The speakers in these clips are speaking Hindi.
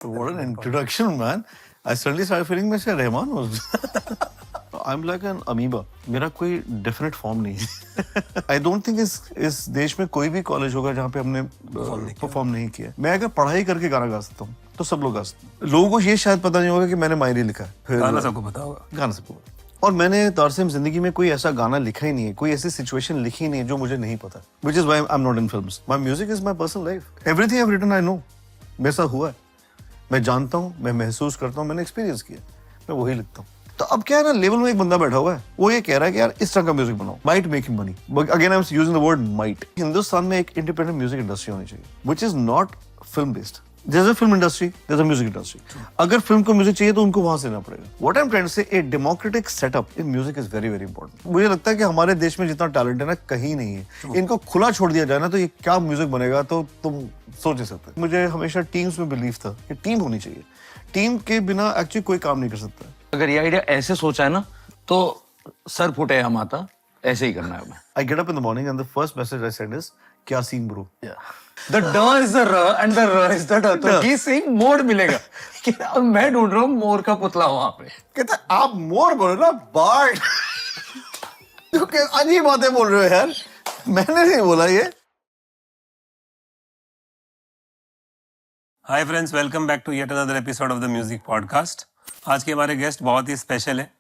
What an introduction, man. I suddenly started feeling मैं से रहमान हूँ. I'm like an amoeba. मेरा कोई definite form नहीं है. I don't think इस देश में कोई भी कॉलेज होगा जहाँ पे हमने परफॉर्म नहीं किया. मैं अगर पढ़ाई करके गाना गा सकता हूँ तो सब लोग गा सकते हैं. लोगों को ये शायद पता नहीं होगा कि मैंने मायरी लिखा है. गाना सबको पता होगा. गाना सबको पता. और मैंने तारसेम जिंदगी में कोई ऐसा गाना लिखा ही नहीं है, कोई ऐसी सिचुएशन लिखी नहीं है जो मुझे नहीं पता. Which is why I'm not in films. My music is my personal life. Everything I've written I know. मेरे साथ हुआ है. मैं जानता हूँ, मैं महसूस करता हूँ, मैंने एक्सपीरियंस किया, मैं वही लिखता हूँ. तो अब क्या है ना, लेवल में एक बंदा बैठा हुआ है, वो ये कह रहा है कि यार इस तरह का म्यूजिक बनाओ, might make money. Again I am using the word might. Hindustan में एक इंडिपेंडेंट म्यूजिक इंडस्ट्री होनी चाहिए, which is not film based. There's a film industry, there's a music industry. अगर फिल्म को म्यूजिक चाहिए तो उनको वहां से लेना पड़ेगा. What I'm trying to say, a democratic setup in music is very very important. मुझे लगता है कि हमारे देश में जितना टैलेंट है ना, कहीं नहीं है. इनको खुला छोड़ दिया जाए ना, तो ये क्या म्यूजिक बनेगा तो तुम सोच नहीं सकते. मुझे हमेशा टीम्स में बिलीव था कि टीम होनी चाहिए. टीम के बिना एक्चुअली कोई काम नहीं कर सकता. अगर ये आइडिया ऐसे सोचा है ना, तो सर फुटे या माता ऐसे ही करना है. हमें I get up in the morning and the first message I send is क्या scene bro. The D is the R and the R is the D. तो की सिंग मोड मिलेगा. कि अब मैं ढूंढ रहा हूँ मोर का पुतला वहां पे. कहता आप मोर बोलो ना, बर्ड. तो क्या अजीब बातें बोल रहे हो यार, मैंने नहीं बोला ये. Hi friends, welcome back to yet another episode of the music podcast. आज के हमारे गेस्ट बहुत ही स्पेशल है.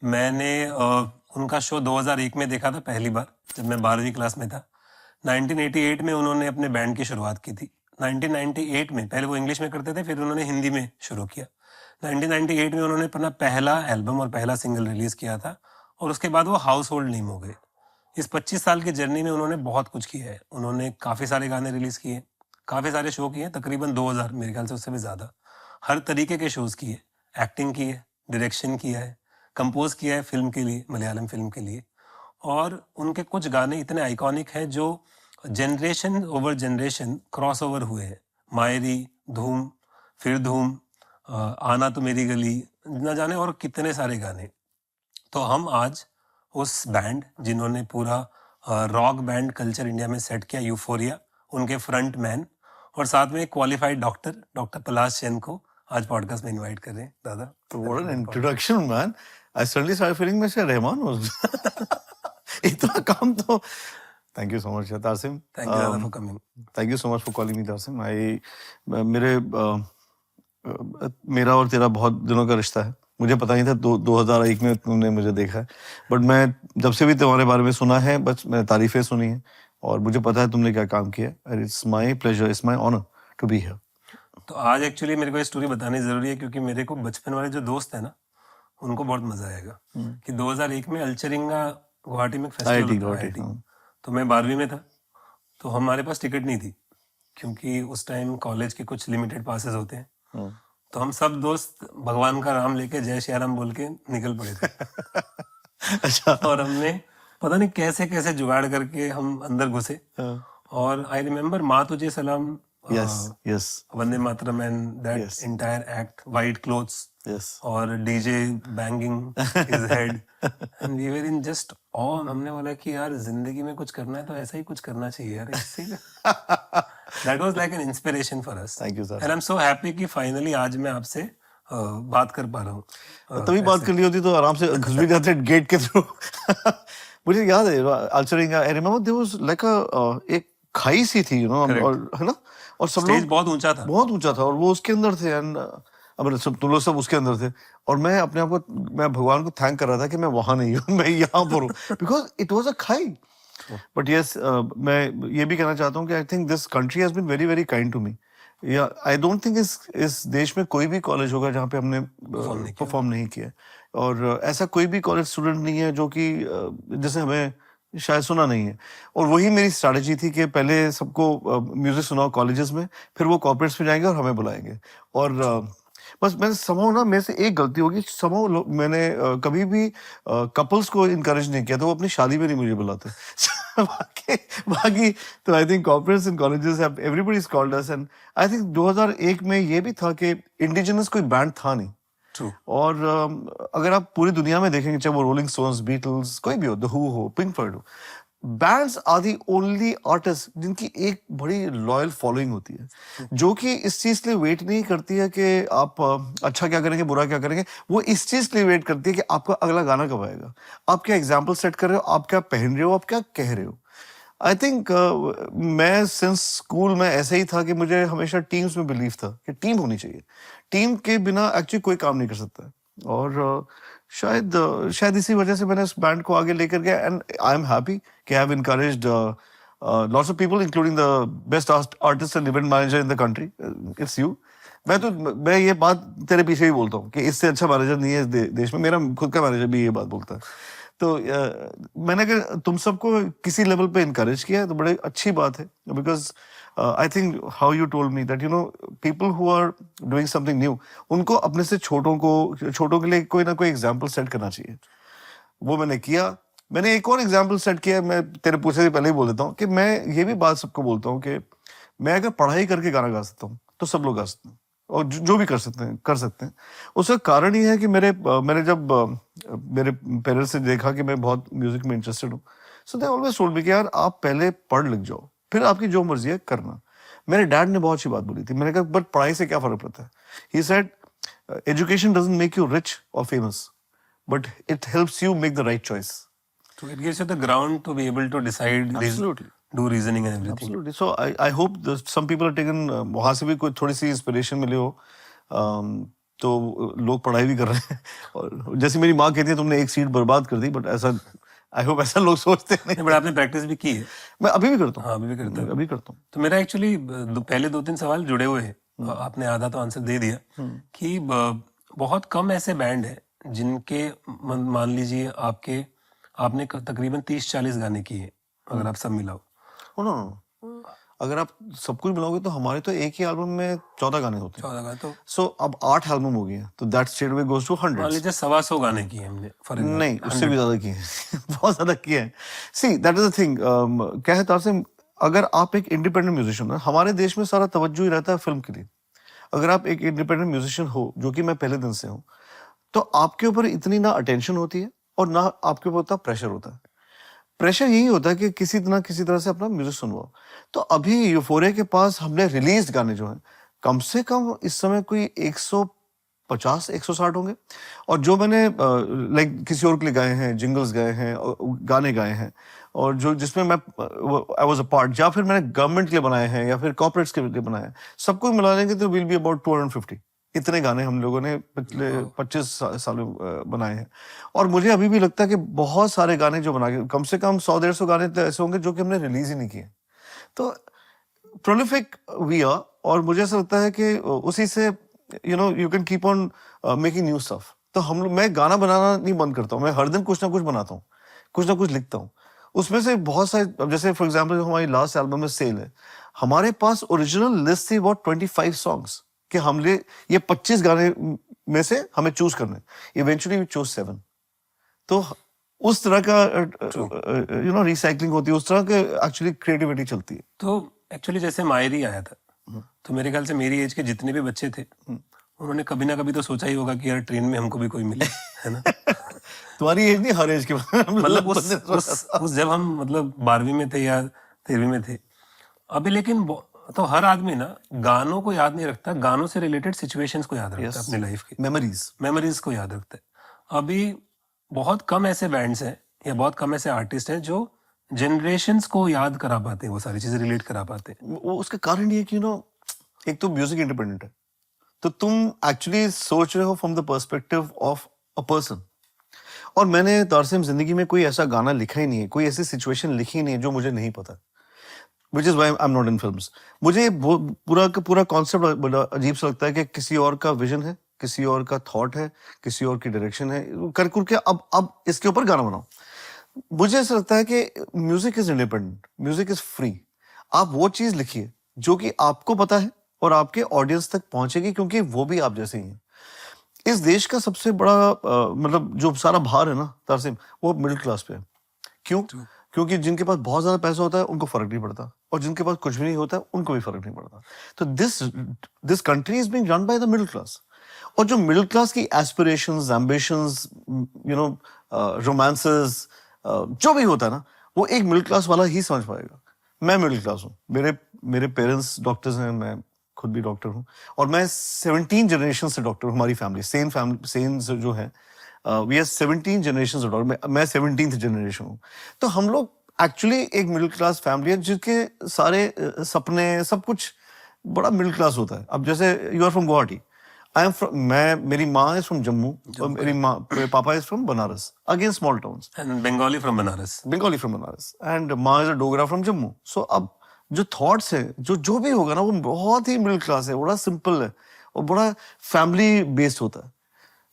मैंने उनका शो 2001 में देखा था पहली बार, जब मैं 12वीं क्लास में था. 1988 में उन्होंने अपने बैंड की शुरुआत की थी. 1998 में, पहले वो इंग्लिश में करते थे, फिर उन्होंने हिंदी में शुरू किया. 1998 में उन्होंने अपना पहला एल्बम और पहला सिंगल रिलीज किया था, और उसके बाद वो हाउस होल्ड नेम हो गए. इस 25 साल की जर्नी में उन्होंने बहुत कुछ किया है. उन्होंने काफ़ी सारे गाने रिलीज किए, काफ़ी सारे शो किए, तकरीबन 2000, मेरे ख्याल से उससे भी ज़्यादा. हर तरीके के शोज़ किए, एक्टिंग की है, डायरेक्शन किया है, कंपोज किया है फिल्म के लिए, मलयालम फिल्म के लिए. और उनके कुछ गाने इतने आइकॉनिक हैं जो generation over generation cross over हुए हैं. मायरी, धूम, फिर धूम, आना तो मेरी गली, न जाने और कितने सारे गाने. तो हम आज उस बैंड जिन्होंने पूरा रॉक बैंड कल्चर इंडिया में सेट किया, यूफोरिया, उनके फ्रंट मैन और साथ में एक क्वालिफाइड डॉक्टर पलाश सेन को आज पॉडकास्ट में इनवाइट कर रहे हैं. दादा, What an introduction, man. I suddenly started feeling मैं से रहमान हूँ. इतना काम तो. Thank you so much, Tarsim. Thank you दादा for coming. Thank you so much for calling me, Tarsim. मेरा और तेरा बहुत दिनों का रिश्ता है. मुझे पता नहीं था 2001 में तुमने मुझे देखा है, बट मैं जब से भी तुम्हारे बारे में सुना है, बस मैंने तारीफें सुनी है और मुझे पता है तुमने क्या काम किया. It's my pleasure, it's my honour to be here. तो आज एक्चुअली मेरे को ये स्टोरी बतानी जरूरी है, क्योंकि मेरे को बचपन वाले जो दोस्त है ना, उनको बहुत मजा आएगा. कि 2001 में अल्चरिंगा गुवाहाटी में फेस्टिवल था. तो मैं 12वीं में था, तो हमारे पास टिकट नहीं थी, क्योंकि उस टाइम कॉलेज के कुछ लिमिटेड पासेस होते हैं. तो हम सब दोस्त भगवान का नाम लेके जय श्री राम बोल के निकल पड़े थे. अच्छा. और हमने पता नहीं कैसे कैसे जुगाड़ करके हम अंदर घुसे. और आई रिमेम्बर माँ तुझे सलाम, yes, Vande Mataram and that entire act, white clothes, और DJ banging his head, and we were in just on. हमने बोला कि यार जिंदगी में कुछ करना है तो ऐसा ही कुछ करना चाहिए यार. That was like an inspiration for us. Thank you, sir. And I am so happy कि फाइनली आज मैं आपसे बात कर पा रहा हूँ. तभी बात करनी होती तो आराम से घुस भी जाते गेट के थ्रू. मुझे याद है Alcheringa, I remember there was like एक खाई सी थी, और है ना, और सब लोग बहुत ऊंचा था, और वो उसके अंदर थे. एंड अब सब तुम लोग सब उसके अंदर थे, और मैं अपने आप को, मैं भगवान को थैंक कर रहा था कि मैं वहां नहीं हूँ, मैं यहाँ पर हूँ, बिकॉज इट वाज अ खाई. बट यस, मैं ये भी कहना चाहता हूँ कि I think this country has been very very kind to me. Yeah I don't think इस देश में कोई भी कॉलेज होगा जहाँ पे हमने परफॉर्म नहीं किया. और ऐसा कोई भी कॉलेज स्टूडेंट नहीं है जो कि जैसे हमें शायद सुना नहीं है. और वही मेरी स्ट्रैटेजी थी कि पहले सबको म्यूजिक सुनाओ कॉलेजेस में, फिर वो कॉर्पोरेट्स में जाएंगे और हमें बुलाएंगे. और बस मैंने समझो ना, मेरे से एक गलती होगी, समझो मैंने कभी भी कपल्स को इनकरेज नहीं किया, तो वो अपनी शादी में नहीं मुझे बुलाते. बाकी तो I think corporates and colleges have everybody is called us. And I think 2001 में ये भी था कि इंडिजिनस कोई बैंड था नहीं. True. और अगर आप पूरी दुनिया में देखेंगे, चाहे वो रोलिंग स्टोन्स, बीटल्स, कोई भी हो, द हू हो, पिंक फ्लॉयड हो, bands are the only artist जिनकी एक बड़ी लॉयल फॉलोइंग होती है, जो कि इस चीज के लिए वेट नहीं करती है कि आप अच्छा क्या करेंगे बुरा क्या करेंगे, वो इस चीज के लिए वेट करती है कि आपका अगला गाना कब आएगा, आप क्या एग्जाम्पल सेट कर रहे हो, आप क्या पहन रहे हो, आप क्या कह रहे हो. आई थिंक मैं सिंस स्कूल में ऐसे ही था कि मुझे हमेशा टीम्स में बिलीव था कि टीम होनी चाहिए, टीम के बिना एक्चुअली कोई काम नहीं कर सकता. और शायद इसी वजह से मैंने इस बैंड को आगे लेकर गया, एंड आई एम हैप्पी कि I have encouraged lots of people including the best artist and event manager in the country. It's you. मैं ये बात तेरे पीछे ही बोलता हूँ कि इससे अच्छा मैनेजर नहीं है इस देश में. मेरा खुद का मैनेजर भी ये बात बोलता है. तो मैंने अगर तुम सबको किसी लेवल पे इनकरेज किया है तो बड़ी अच्छी बात है, because I think how you told me that people who are doing something new, उनको अपने से छोटों के लिए कोई ना कोई एग्जाम्पल सेट करना चाहिए. वो मैंने किया. मैंने एक और एग्जाम्पल सेट किया. मैं तेरे पूछने से पहले ही बोल देता हूँ कि मैं ये भी बात सबको बोलता हूँ कि मैं अगर पढ़ाई करके गाना गा सकता हूँ तो सब लोग गा सकते हैं, और जो भी कर सकते हैं. उसका कारण ये है कि मैंने जब मेरे पेरेंट्स से देखा कि मैं बहुत म्यूजिक में इंटरेस्टेड हूँ, सो दे ऑलवेज टोल्ड मी कि यार आप पहले पढ़ लिख जाओ, फिर आपकी जो मर्जी है करना. मेरे डैड ने बहुत अच्छी बात बोली थी. मैंने कहा बट पढ़ाई से क्या फर्क पड़ता है. He said education doesn't make you rich और famous, but it helps you make the right choice. So it gives you the ground to be able to decide, Absolutely. do reasoning and everything. Absolutely. So I hope some people are taken वहाँ से भी कोई थोड़ी सी इंस्पिरेशन मिली हो. तो लोग पढ़ाई भी कर रहे हैं, और जैसे मेरी माँ कहती है तुमने एक सीट बर्बाद कर दी, बट ऐसा आई होप ऐसा लोग सोचते नहीं. बट आपने प्रैक्टिस भी की है. मैं अभी भी करता हूँ. हाँ, अभी भी करता हूँ. अभी करता हूँ. तो मेरा एक्चुअली पहले 2-3 सवाल जुड़े हुए हैं. आपने आधा तो आंसर दे दिया कि बहुत कम ऐसे बैंड हैं जिनके मान लीजिए आपने तकरीबन 30-40 गाने किए अगर आप सब मिलाओ. नो, अगर आप सब कुछ मिलाओगे तो हमारे तो एक ही एल्बम में 14 गाने होते हैं. 14 गाने तो सो अब 8 एल्बम हो गए हैं, तो that straight away goes to मान 100. लीजिए 125 गाने किए हमने. नहीं, उससे भी ज्यादा किए हैं. बहुत ज्यादा किए हैं. See that is the thing. क्या है तारसिम, अगर आप एक इंडिपेंडेंट म्यूजिशियन हो, हमारे देश में सारा तवज्जो ही रहता है फिल्म के लिए. अगर आप एक इंडिपेंडेंट म्यूजिशियन हो, जो कि मैं पहले दिन से हूँ, तो आपके ऊपर इतनी ना अटेंशन होती है और ना आपके ऊपर उतना प्रेशर होता है. प्रेशर यही होता है कि किसी तरह से अपना म्यूजिक सुनवाओ. तो अभी यूफोरिया के पास हमने रिलीज गाने जो हैं, कम से कम इस समय कोई 150-160 होंगे. और जो मैंने लाइक किसी और के लिए गाए हैं, जिंगल्स गाए हैं, गाने गाए हैं, और जो जिसमें मैं आई वाज अ पार्ट, या फिर मैंने गवर्नमेंट के लिए बनाए हैं या फिर कॉर्पोरेट्स के लिए बनाए हैं, सब कुछ मिला लेंगे तो विल बी अबाउट 250. इतने गाने हम लोगों ने पिछले 25 साल में बनाए हैं. और मुझे अभी भी लगता है कि बहुत सारे गाने जो बना के, कम से कम 100-150 गाने तो ऐसे होंगे जो कि हमने रिलीज ही नहीं किए. तो प्रोलिफिक वी आर. और मुझे ऐसा लगता है कि उसी से you can keep on making new stuff. तो मैं गाना बनाना नहीं बंद करता हूँ. मैं हर दिन कुछ ना कुछ बनाता हूँ, कुछ ना कुछ लिखता हूँ. उसमें से बहुत सारे, जैसे फॉर एग्जाम्पल हमारी लास्ट एल्बम में सेल है, हमारे पास ओरिजिनल लिस्ट थी अबाउट 25 सॉन्ग्स कि हमने ये 25 गाने में से हमें चूज करना है. Eventually we choose 7. तो उस तरह का रिसाइकलिंग होती है, उस तरह के एक्चुअली क्रिएटिविटी चलती है. तो एक्चुअली जैसे मायरी आया था, तो मेरे ख्याल से मेरी एज के जितने भी बच्चे थे, उन्होंने कभी ना कभी तो सोचा ही होगा कि यार ट्रेन में हमको भी कोई मिले, है ना. तुम्हारी एज नहीं, हर एज के मतलब उस जब हम मतलब 12वीं में थे या 13वीं में थे. अभी लेकिन तो हर आदमी ना गानों को याद नहीं रखता, गानों से रिलेटेड सिचुएशंस को याद रखता है, अपनी लाइफ की मेमोरीज को याद रखता है. अभी बहुत कम ऐसे बैंड्स हैं या बहुत कम ऐसे आर्टिस्ट हैं जो जनरेशंस को याद करा पाते हैं, वो सारी चीजें रिलेट करा पाते हैं. वो उसका कारण ये है कि एक तो म्यूजिक इंडिपेंडेंट है, तो तुम एक्चुअली सोच रहे हो from the perspective of a person. और मैंने तारसिम जिंदगी में कोई ऐसा गाना लिखा ही नहीं है, कोई ऐसी सिचुएशन लिखी नहीं है जो मुझे नहीं पता. Which is why I'm not in films. मुझे पूरा का पूरा कॉन्सेप्ट बड़ा अजीब सा लगता है कि किसी और का विजन है, किसी और का थॉट है, किसी और की डायरेक्शन है, करके अब इसके ऊपर गाना बनाओ. मुझे ऐसा लगता है कि music is independent, music is free. आप वो चीज लिखिए जो कि आपको पता है और आपके ऑडियंस तक पहुंचेगी, क्योंकि वो भी आप जैसे ही हैं. इस देश का सबसे बड़ा मतलब जो सारा भार है ना तारसिम, वो मिडिल क्लास पे है. क्यों? क्योंकि जिनके पास बहुत ज्यादा पैसा होता है उनको फर्क नहीं पड़ता, और जिनके पास कुछ भी नहीं होता है उनको भी फर्क नहीं पड़ता. तो this country is being run by the middle class. और जो मिडिल क्लास की एस्पिरेशंस, एम्बिशंस, रोमांसेस, जो भी होता है ना, वो एक मिडिल क्लास वाला ही समझ पाएगा। मैं मिडिल क्लास हूँ, मेरे पेरेंट्स डॉक्टर्स हैं, मैं खुद भी डॉक्टर हूँ, और मैं 17 जनरेशन से डॉक्टर हूँ। हमारी फैमिली सेन जो है, वी आर 17 जनरेशन से डॉक्टर, मैं 17th जनरेशन हूँ। तो हम लोग एक्चुअली एक मिडिल क्लास फैमिली है, जिसके सारे सपने सब कुछ बड़ा मिडिल क्लास होता है। अब जैसे you are from Guwahati, I am from, मेरी माँ इज फ्रॉम जम्मू, और मेरे पापा is from Banaras, again small towns, and Bengali from Banaras, and माँ is a Dogra from Jammu. So अब जो थॉट्स है, जो भी होगा ना, वो बहुत ही मिडिल क्लास है, बड़ा सिंपल है, और बड़ा फैमिली बेस्ड होता है।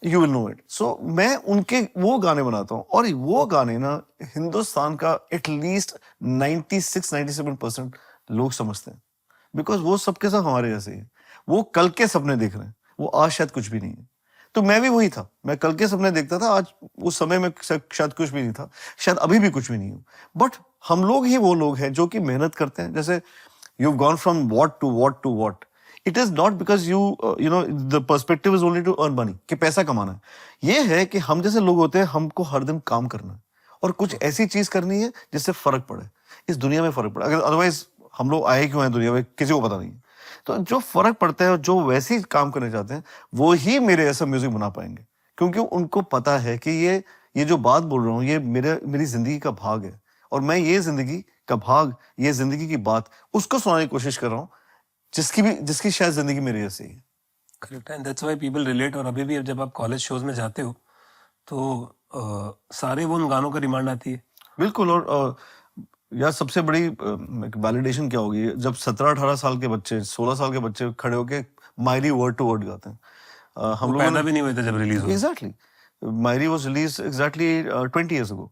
You will know it. So मैं उनके वो गाने बनाता हूँ, और वो गाने ना हिंदुस्तान का एटलीस्ट 96-97% लोग समझते हैं, बिकॉज वो सबके सब हमारे जैसे ही है। वो कल के सपने देख रहे हैं, वो आज शायद कुछ भी नहीं है। तो मैं भी वही था, मैं कल के सपने देखता था, आज उस समय में शायद कुछ भी नहीं था, शायद अभी भी कुछ भी नहीं हूँ। बट हम लोग ही वो लोग हैं जो कि मेहनत करते हैं। जैसे you gone from what to what to what, it is not because you know the perspective is only to earn money, कि पैसा कमाना है। ये है कि हम जैसे लोग होते हैं, हमको हर दिन काम करना है, और कुछ ऐसी चीज करनी है जिससे फर्क पड़े, इस दुनिया में फर्क पड़े। अगर अदरवाइज हम लोग आए क्यों हैं दुनिया में, किसी को पता नहीं है। तो जो फर्क पड़ता है, और जो वैसे ही काम करने चाहते हैं, वो ही मेरे ऐसा म्यूजिक बना पाएंगे, क्योंकि उनको पता है कि ये जो बात बोल रहा हूँ, ये मेरी जिंदगी का भाग है, और मैं ये जिंदगी का भाग, ये जिंदगी की बात उसको सुनाने की कोशिश कर रहा हूँ, जिसकी शायद जिंदगी मेरे जैसे ही है। Correct, and that's why people relate. और अभी भी जब आप कॉलेज शोज में जाते हो तो सारे वो उन गानों का डिमांड आती है। बिल्कुल। और यार सबसे बड़ी वैलिडेशन क्या होगी, जब 17-18 साल के बच्चे, 16 साल के बच्चे खड़े होके मायरी वर्ड टू वर्ड गाते हैं। हम लोग पैदा भी नहीं हुए थे जब रिलीज हुआ। Exactly, Maeri was release exactly 20 years ago,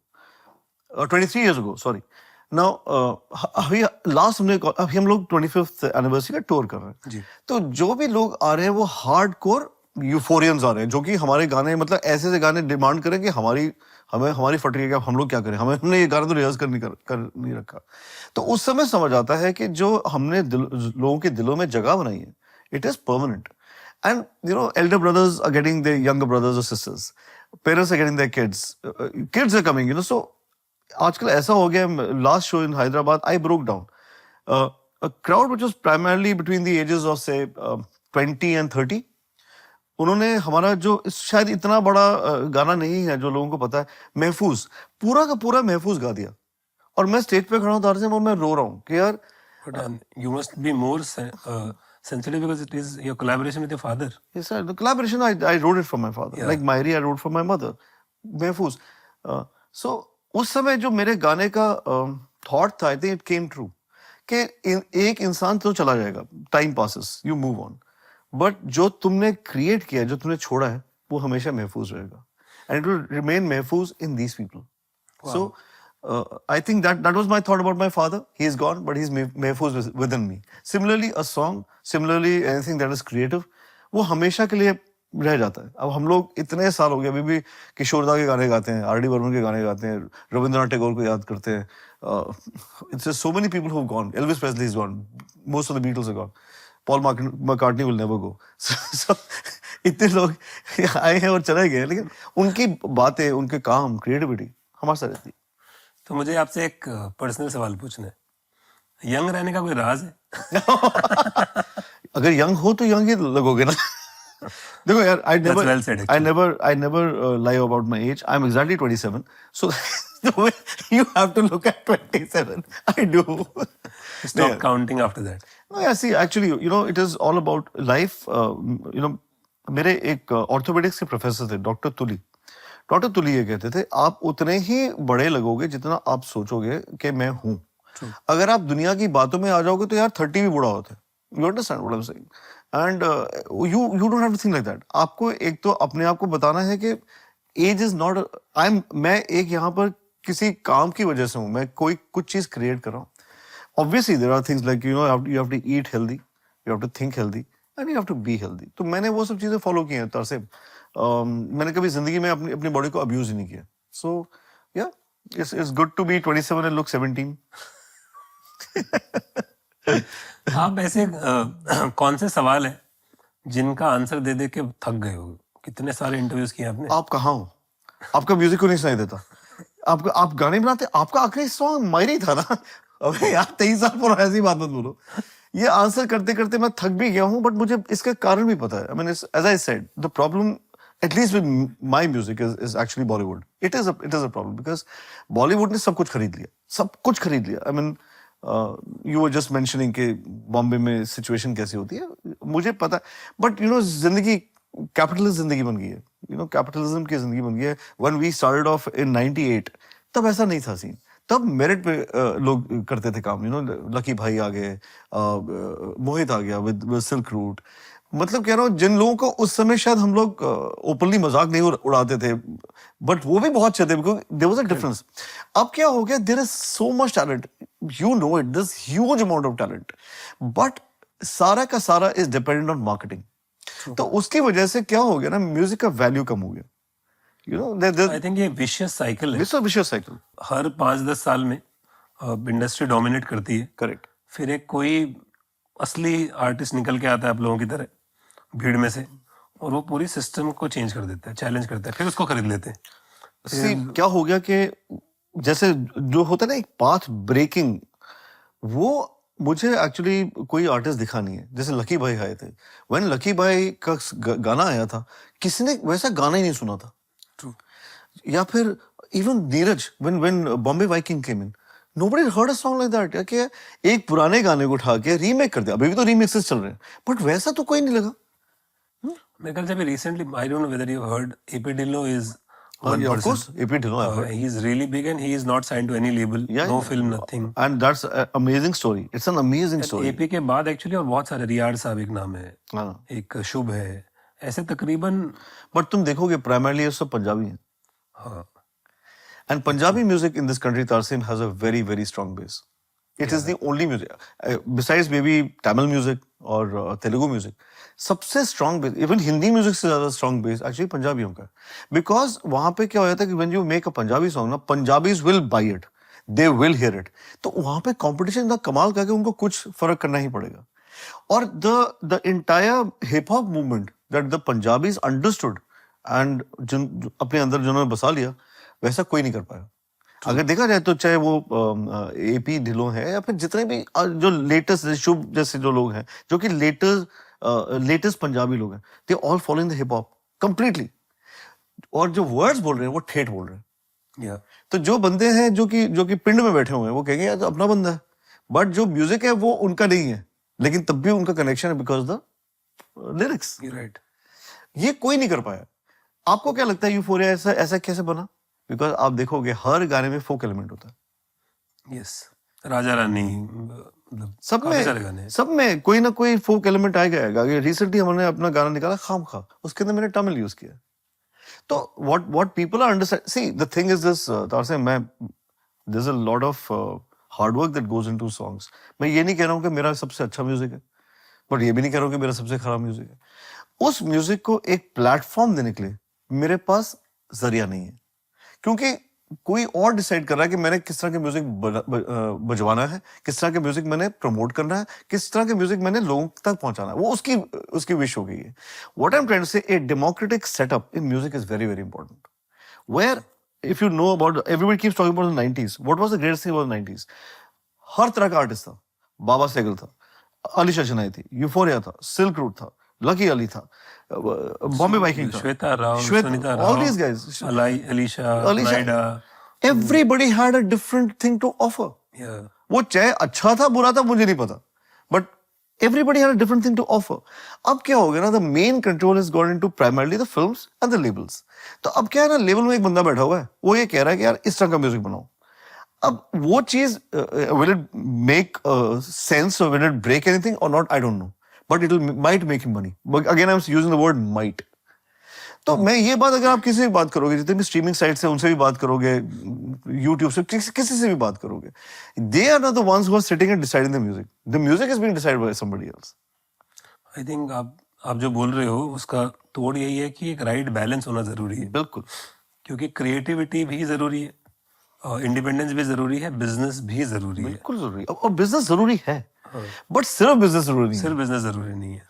23 years ago, sorry. Now अभी लास्ट अभी हम लोग 25th एनिवर्सरी का टूर कर रहे हैं जी। तो जो भी लोग आ रहे हैं वो हार्डकोर यूफोरियंस आ रहे हैं, जो कि हमारे गाने, मतलब ऐसे गाने डिमांड करें कि हमारी फटरी है, हम लोग क्या करें, हमने ये गाना तो रिहर्स कर नहीं रखा। तो उस समय समझ आता है कि जो हमने लोगों के दिलों में जगह बनाई है, it is permanent. And you know, elder brothers are getting their younger brothers और sisters, parents are getting their kids are coming, you know. So आजकल ऐसा हो गया, last show in Hyderabad I broke down a crowd which was primarily between the ages of say 20 and 30। उन्होंने हमारा जो शायद इतना बड़ा गाना नहीं है जो लोगों को पता है, महफूज, पूरा का पूरा महफूज गा दिया। और मैं स्टेज पे खड़ा हूँ तारसेम, और मैं रो रहा हूँ कि यार, But you must be more sensitive because it is your collaboration with your father. yes sir, the collaboration I wrote it for my father, Yeah. like Mairi I wrote for my mother, महफूज। सो उस समय जो मेरे गाने का थॉट था, I think it came true, कि एक इंसान तो चला जाएगा, time passes, you move on, but जो तुमने क्रिएट किया, जो तुमने छोड़ा है, वो हमेशा महफूज रहेगा, एंड इट विल रिमेन महफूज in these people. So I think that was my thought about my father. He is gone, but he's महफूज within me. Similarly, a song, similarly anything that is creative, वो हमेशा के लिए रह जाता है। अब हम लोग इतने साल हो गए, अभी भी किशोरदा के गाने गाते हैं, आर डी बर्मन के गाने गाते हैं, रविंद्रनाथ टैगोर को याद करते हैं। It's just so many people who've gone. Elvis Presley is gone. Most of the Beatles are gone. Paul McCartney will never go. So इतने लोग आए हैं और चले गए, लेकिन उनकी बातें, उनके काम, क्रिएटिविटी हमारे साथ रहती है। तो मुझे आपसे एक पर्सनल सवाल पूछना है, यंग रहने का कोई राज है? अगर यंग हो तो यंग ही लगोगे ना। देखो यार, I well said, never lie about my age. I'm exactly 27. So the way you have to look at 27, I do. Stop counting after that. No, yeah, see, actually, you know, it is all about life. You know, मेरे एक ऑर्थोपेडिक्स के प्रोफेसर थे, डॉक्टर तुली ये कहते थे, आप उतने ही बड़े लगोगे जितना आप सोचोगे कि मैं हूं। अगर आप दुनिया की बातों में आ जाओगे तो यार 30 भी बूढ़ा होता है। You understand what I am saying? And you don't have to think like that. आपको एक तो अपने आप को बताना है कि एज इज नॉट, मैं एक यहाँ पर किसी काम की वजह से हूँ, मैं कोई कुछ चीज क्रिएट कर रहा हूँ। Obviously there are things like, you know, you have to eat healthy, you have to think healthy, and you have to be healthy. तो मैंने वो सब चीजें फॉलो की हैं तरह से। मैंने कभी जिंदगी में अपनी बॉडी को अब्यूज ही नहीं किया। So yeah it's good to be 27 and look 17। आप ऐसे कौन से सवाल है जिनका आंसर दे दे के थक गए हो? कितने सारे इंटरव्यूज किए आपने? आप कहाँ हो? आपका म्यूजिक क्यों नहीं सुनाई देता? आप गाने बनाते, आपका आखिरी सॉन्ग मायरी था ना? अबे यार 23 साल पुराना, ऐसी बात मत बोलो। ये आंसर करते करते मैं थक भी गया हूँ, बट मुझे इसका कारण भी पता है। I mean, as I said, the problem at least with my music is actually Bollywood. It is a problem because Bollywood ने सब कुछ खरीद लिया, सब कुछ खरीद लिया। I mean, you were just mentioning कि बॉम्बे में सिचुएशन कैसी होती है, मुझे पता है, बट यू नो जिंदगी कैपिटलिस्ट जिंदगी बन गई है, यू नो कैपिटलिज्म की जिंदगी बन गई है। When we started off in 98, तब ऐसा नहीं था सीन, तब मेरिट पे लोग करते थे काम, यू नो, लकी भाई आ गए, मोहित आ गया विद सिल्क रूट। मतलब कह रहा हूँ, जिन लोगों को उस समय शायद हम लोग ओपनली मजाक नहीं उड़ाते थे, बट वो भी बहुत अच्छे थे, because there was a difference. अब क्या हो गया, there is so much talent, you know it, this huge amount of talent, but सारा का सारा इज डिपेंडेंट ऑन मार्केटिंग। तो उसकी वजह से क्या हो गया ना, म्यूजिक का वैल्यू कम हो गया, यू नो। आई थिंक ये विशियस साइकिल है, विशियस साइकिल। हर 5-10 साल में इंडस्ट्री डोमिनेट करती है, करेक्ट। फिर एक कोई असली आर्टिस्ट निकल के आता है आप लोगों की तरह भीड़ में से, और वो पूरी सिस्टम को चेंज कर देता है, चैलेंज करता है, फिर उसको खरीद लेते हैं। See, क्या हो गया कि जैसे जो होता है ना एक पाथ ब्रेकिंग, वो मुझे एक्चुअली कोई आर्टिस्ट दिखा नहीं है। जैसे लकी भाई आए थे, व्हेन लकी भाई का गाना आया था, किसी ने वैसा गाना ही नहीं सुना था। True. या फिर even Neeraj, when Bombay Viking came in, nobody heard a song like that। या कि एक पुराने गाने को उठा के रीमेक कर दिया, अभी भी तो रीमिक्सेस चल रहे हैं, बट वैसा तो कोई नहीं लगा। मेरे ख्याल से अभी recently, I don't know whether you heard, AP Dhillon is one Yeah, of person. course, AP Dhillon, I've heard. He is really big and he is not signed to any label, Yeah, no yeah. film, nothing. And that's an amazing story. It's an amazing story. AP के बाद एक्चुअली और बहुत सारे, रियाड़ साहब एक नाम है, हाँ, एक शुभ है, ऐसे तकरीबन। बट तुम देखोगे प्राइमरली ये सब पंजाबी हैं। हाँ, And Punjabi music in this country, Tarsim, has a very, very strong base. It is the only music, besides maybe Tamil music or Telugu music, सबसे strong base, even Hindi music से ज़्यादा strong base actually पंजाबियों का। Because वहाँ पे क्या हो जाता है कि when you make a Punjabi song ना, Punjabis will buy it, they will hear it। तो वहाँ पे competition का कमाल करके उनको कुछ फर्क करना ही पड़ेगा। और the entire hip hop movement that the Punjabis understood and जिन अपने अंदर जिन्होंने बसा लिया, वैसा कोई नहीं कर पाया। अगर देखा जाए तो चाहे वो एपी ढिल्लों है या फिर जितने भी जो लेटेस्ट शुभ जैसे जो लोग हैं, जो कि लेटेस्ट पंजाबी लोग हैं, they all following the hip hop completely. और जो वर्ड्स बोल रहे हैं वो ठेठ बोल रहे हैं। या तो जो बंदे हैं जो कि पिंड में बैठे हुए हैं, वो कहेंगे यार तो अपना बंदा है, बट जो म्यूजिक है वो उनका नहीं है, लेकिन तब भी उनका कनेक्शन है बिकॉज द लिरिक्स। राइट। ये कोई नहीं कर पाया। आपको क्या लगता है यूफोरिया ऐसा कैसे बना? बिकॉज आप देखोगे हर गाने में फोक एलिमेंट होता है। यस, राजा रानी, सब काफी सारे गाने में हैं। सब में कोई ना कोई फोक एलिमेंट आएगा। रिसेंटली हमने अपना गाना निकाला खामखा, उसके अंदर मैंने तमिल यूज किया। तो what people are understand, see the thing is this Tarsem, there is a lot of hard work that goes into songs. मैं ये नहीं कह रहा हूँ कि मेरा सबसे अच्छा म्यूजिक है, बट ये भी नहीं कह रहा हूँ कि मेरा सबसे खराब म्यूजिक है। उस म्यूजिक को एक प्लेटफॉर्म देने के लिए मेरे पास जरिया नहीं है, क्योंकि कोई और डिसाइड कर रहा है कि मैंने किस तरह के म्यूजिक बजवाना है, किस तरह के म्यूजिक मैंने प्रमोट करना है, किस तरह के म्यूजिक मैंने लोगों तक पहुंचाना है। वो उसकी विश हो गई है। What I am trying to say, a democratic setup in music is very very important. Where if you know about, everybody keeps talking about the 90s, what was the greatest thing about the 90s? हर तरह का आर्टिस्ट था। बाबा सेगल था, अलीशा चेन्नई थी, यूफोरिया था, सिल्क रूट था, लकी अली था, बॉम्बे वाइकिंग था, Shweta Rao, Sunita all Rao, these guys, Alisha, Alisha. Naida. everybody had a different thing to offer. या वो चाहे अच्छा था बुरा था मुझे नहीं पता, but everybody had a different thing to offer. अब क्या हो गया ना, the main control has gone into primarily the films and the labels. तो अब क्या है ना, लेवल में एक बंदा बैठा हुआ है, वो ये कह रहा है कि यार इस तरह का म्यूजिक बनाओ। अब वो चीज will it make sense or will it break anything or not, I don't know, but it might make him money. But again I'm using the word might. तो मैं ये बात, अगर आप किसी से भी बात करोगे, जितने भी स्ट्रीमिंग साइट्स हैं उनसे भी बात करोगे, यूट्यूब से किसी से भी बात करोगे, they are not the ones who are sitting and deciding the music. The music is being decided by somebody else. I think आप जो बोल रहे हो उसका तोड़ यही है कि एक राइट बैलेंस होना जरूरी है, बिल्कुल, क्योंकि क्रिएटिविटी भी जरूरी है, और इंडिपेंडेंस भी जरूरी है, बिजनेस भी जरूरी है। बिल्कुल जरूरी, और बिजनेस जरूरी है, बट सिर्फ बिजनेस जरूरी नहीं है। सिर्फ बिजनेस जरूरी नहीं है।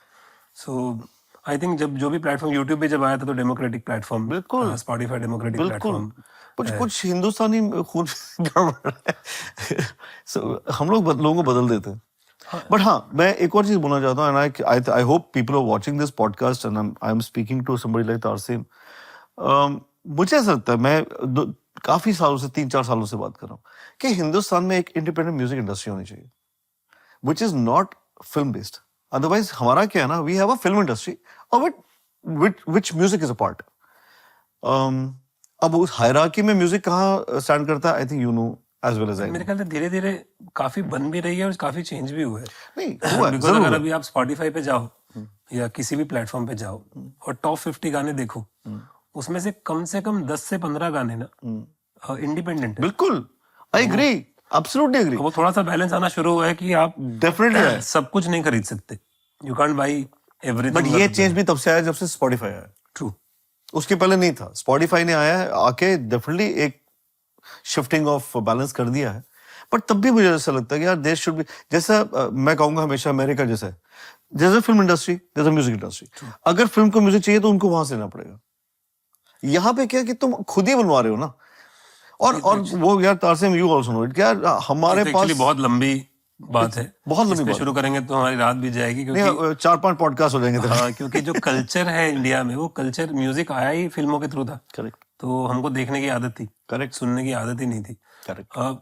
सो आई थिंक जब जो भी प्लेटफॉर्म यूट्यूब पे जब आया था तो डेमोक्रेटिक प्लेटफॉर्म, बिल्कुल स्पॉटिफाई डेमोक्रेटिक बिल्कुल प्लेटफॉर्म कुछ है। कुछ हिंदुस्तानी खून गड़बड़ है so, हम लोग लोगों को बदल देते हैं बट हाँ मैं एक और चीज बोलना चाहता हूँ and I hope people are watching this podcast and I am speaking to somebody like Tarsem. मुझे ऐसा लगता है मैं काफी सालों से 3-4 सालों से बात कर रहा हूँ कि हिंदुस्तान में एक इंडिपेंडेंट म्यूजिक इंडस्ट्री होनी चाहिए which is not film based. Otherwise हमारा क्या है ना we have a film industry और which music is a part. अब उस हायरार्की में म्यूजिक कहाँ स्टैंड करता है I think you know as well as I मेरे ख्याल से धीरे धीरे काफी बन भी रही है और काफी चेंज भी हुआ है। नहीं हुआ है, बिकॉज जरूर अगर हुआ है। अभी आप स्पॉटिफाई पे जाओ या किसी भी प्लेटफॉर्म पे जाओ और टॉप 50 गाने देखो, उसमें से कम 10 से 15 गाने ना इंडिपेंडेंट है। बिल्कुल आई एग्री एब्सोल्युटली एग्री वो थोड़ा सा बैलेंस आना शुरू हुआ है कि आप डेफिनेटली सब कुछ नहीं खरीद सकते, you can't by but everything. ये चेंज भी तब से आया जब से स्पॉटिफाई आया। ट्रू। उसके पहले नहीं था। स्पॉटिफाई ने आया है आके डेफिनेटली एक शिफ्टिंग ऑफ बैलेंस कर दिया है बट तब भी मुझे ऐसा लगता है कि यार देश शुड भी जैसा मैं कहूंगा हमेशा अमेरिका जैसा है जैसे फिल्म इंडस्ट्री जैसे म्यूजिक इंडस्ट्री। अगर फिल्म को म्यूजिक चाहिए तो उनको वहां से लेना पड़ेगा। यहाँ पे क्या कि तुम खुद ही बनवा रहे हो ना और वो यार तारसेम यू आल्सो नो इट क्या हमारे पास एक्चुअली बहुत लंबी बात है, बहुत लंबी इस पे बात शुरू करेंगे तो हमारी रात भी जाएगी क्योंकि नहीं 4-5 पॉडकास्ट हो जाएंगे हाँ, क्योंकि जो कल्चर है इंडिया में वो कल्चर म्यूजिक आया ही फिल्मों के थ्रू था। करेक्ट तो हमको देखने की आदत थी, करेक्ट सुनने की आदत ही नहीं थी। करेक्ट अब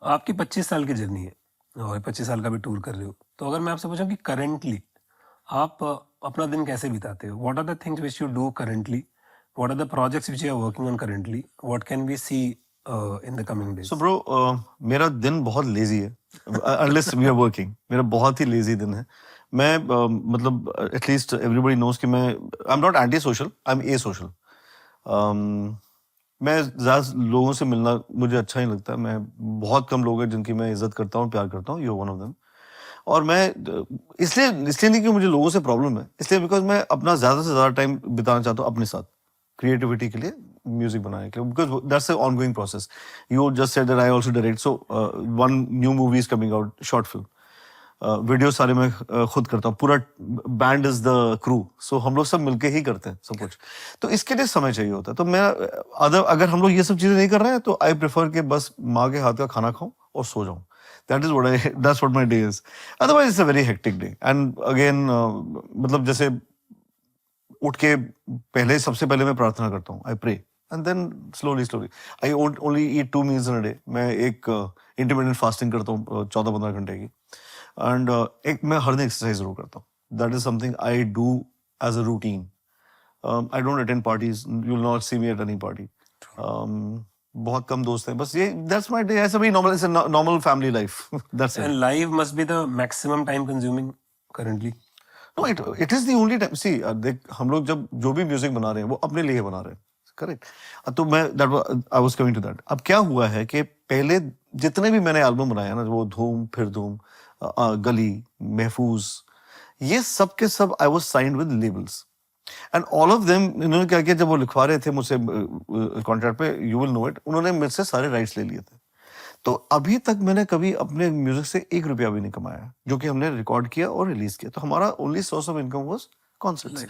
आपकी 25 साल की जर्नी है और 25 साल का भी टूर कर रहे हो, तो अगर मैं आपसे पूछूं कि करेंटली आप अपना दिन कैसे बिताते हो, what are the things which you do currently, what are the projects which you are working on currently, what can we see in the coming days? So bro मेरा दिन बहुत लेजी है अनलेस वी आर वर्किंग। मेरा बहुत ही लेजी दिन है। मैं मतलब एटलीस्ट एवरीबॉडी नोज कि मैं I am not anti social I am a social. मैं ज़्यादा लोगों से मिलना मुझे अच्छा नहीं लगता। मैं बहुत कम लोग हैं जिनकी मैं इज्जत करता हूँ प्यार करता हूँ, यू वन ऑफ देम। और मैं इसलिए नहीं कि मुझे लोगों से प्रॉब्लम है, इसलिए बिकॉज मैं अपना ज़्यादा से ज़्यादा टाइम बिताना चाहता हूँ अपने साथ क्रिएटिविटी के लिए, म्यूजिक बनाने के लिए, because that's a ongoing process. You just said that I also direct, so one new movie is coming out, short film, video सारे मैं खुद करता हूँ, पूरा बैंड इज द क्रू, सो हम लोग सब मिलके ही करते हैं सब कुछ। तो इसके लिए समय चाहिए होता है। तो मैं अगर हम लोग ये सब चीजें नहीं कर रहे हैं तो आई प्रेफर कि बस माँ के हाथ का खाना खाऊं और सो जाऊं। that's what my day is. Otherwise it's a very hectic day. And again मतलब जैसे उठ के सबसे पहले मैं प्रार्थना करता हूँ, I pray and then slowly I only eat 2 meals in a day. मैं एक इंटरमिटेंट फास्टिंग करता हूँ 14-15 घंटे की, एंड एक मैं हर दिन एक्सरसाइज जरूर करता हूँ. That is something I do as a routine. I don't attend parties, you will not see me at any party. बहुत कम दोस्त हैं, बस ये दैट्स माय डे. ऐसा भी normal, it's a normal family life. That's it. And life must be the maximum time consuming currently. No, it is the only time. See, देख, हम लोग जब जो भी म्यूजिक बना रहे हैं वो अपने लिए बना रहे हैं, करेक्ट. तो मैं I was coming to that. अब क्या हुआ है कि पहले जितने भी मैंने एल्बम बनाया ना, वो धूम फिर धूम, गली, महफूज, ये सब के सब I was signed with labels, and all of them इन्होंने क्या किया, जब वो लिखवा रहे थे मुझसे कॉन्ट्रैक्ट पे, यू विल नो इट, उन्होंने मुझसे सारे राइट्स ले लिए थे. तो अभी तक मैंने कभी अपने म्यूजिक से 1 रुपया भी नहीं कमाया, जो कि हमने रिकॉर्ड किया और रिलीज किया. तो हमारा only source of income was concerts.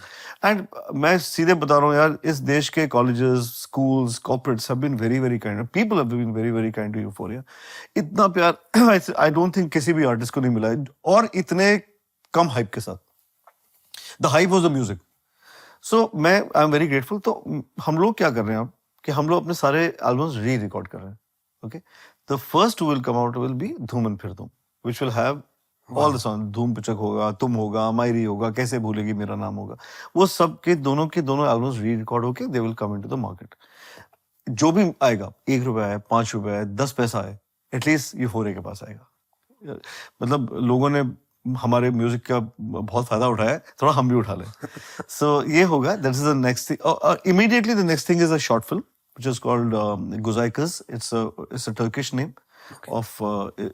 And मैं सीधे बता रहा हूँ यार, इस देश के colleges, schools, corporates have been very very kind, people have been very very kind to Euphoria. इतना प्यार आई डोंट थिंक किसी भी आर्टिस्ट को नहीं मिला है, और इतने कम हाइप के साथ. The hype was the music. So मैं आई एम वेरी ग्रेटफुल. तो हम लोग क्या कर रहे हैं अब कि हम लोग अपने सारे एल्बम्स री रिकॉर्ड कर रहे हैं. Okay, the first two will come out will be Dhoom and फिर Dhoom, which will have all the song. Dhoom Pichak होगा, तुम होगा, मायरी होगा, कैसे भूलेगी मेरा नाम होगा. वो सब के दोनों एल्बम्स री रिकॉर्ड होके they will come into the market. जो भी आएगा, 1 रुपया है, 5 रुपया है, 10 पैसा है, एटलीस्ट यूफोरिया के पास आएगा. मतलब लोगों ने हमारे म्यूजिक का बहुत फायदा उठाया है, थोड़ा हम भी उठा लें. सो ये होगा, that is the next thing. Immediately the next thing is a short film which is called Güzay-Kız. It's a Turkish name. Okay. Of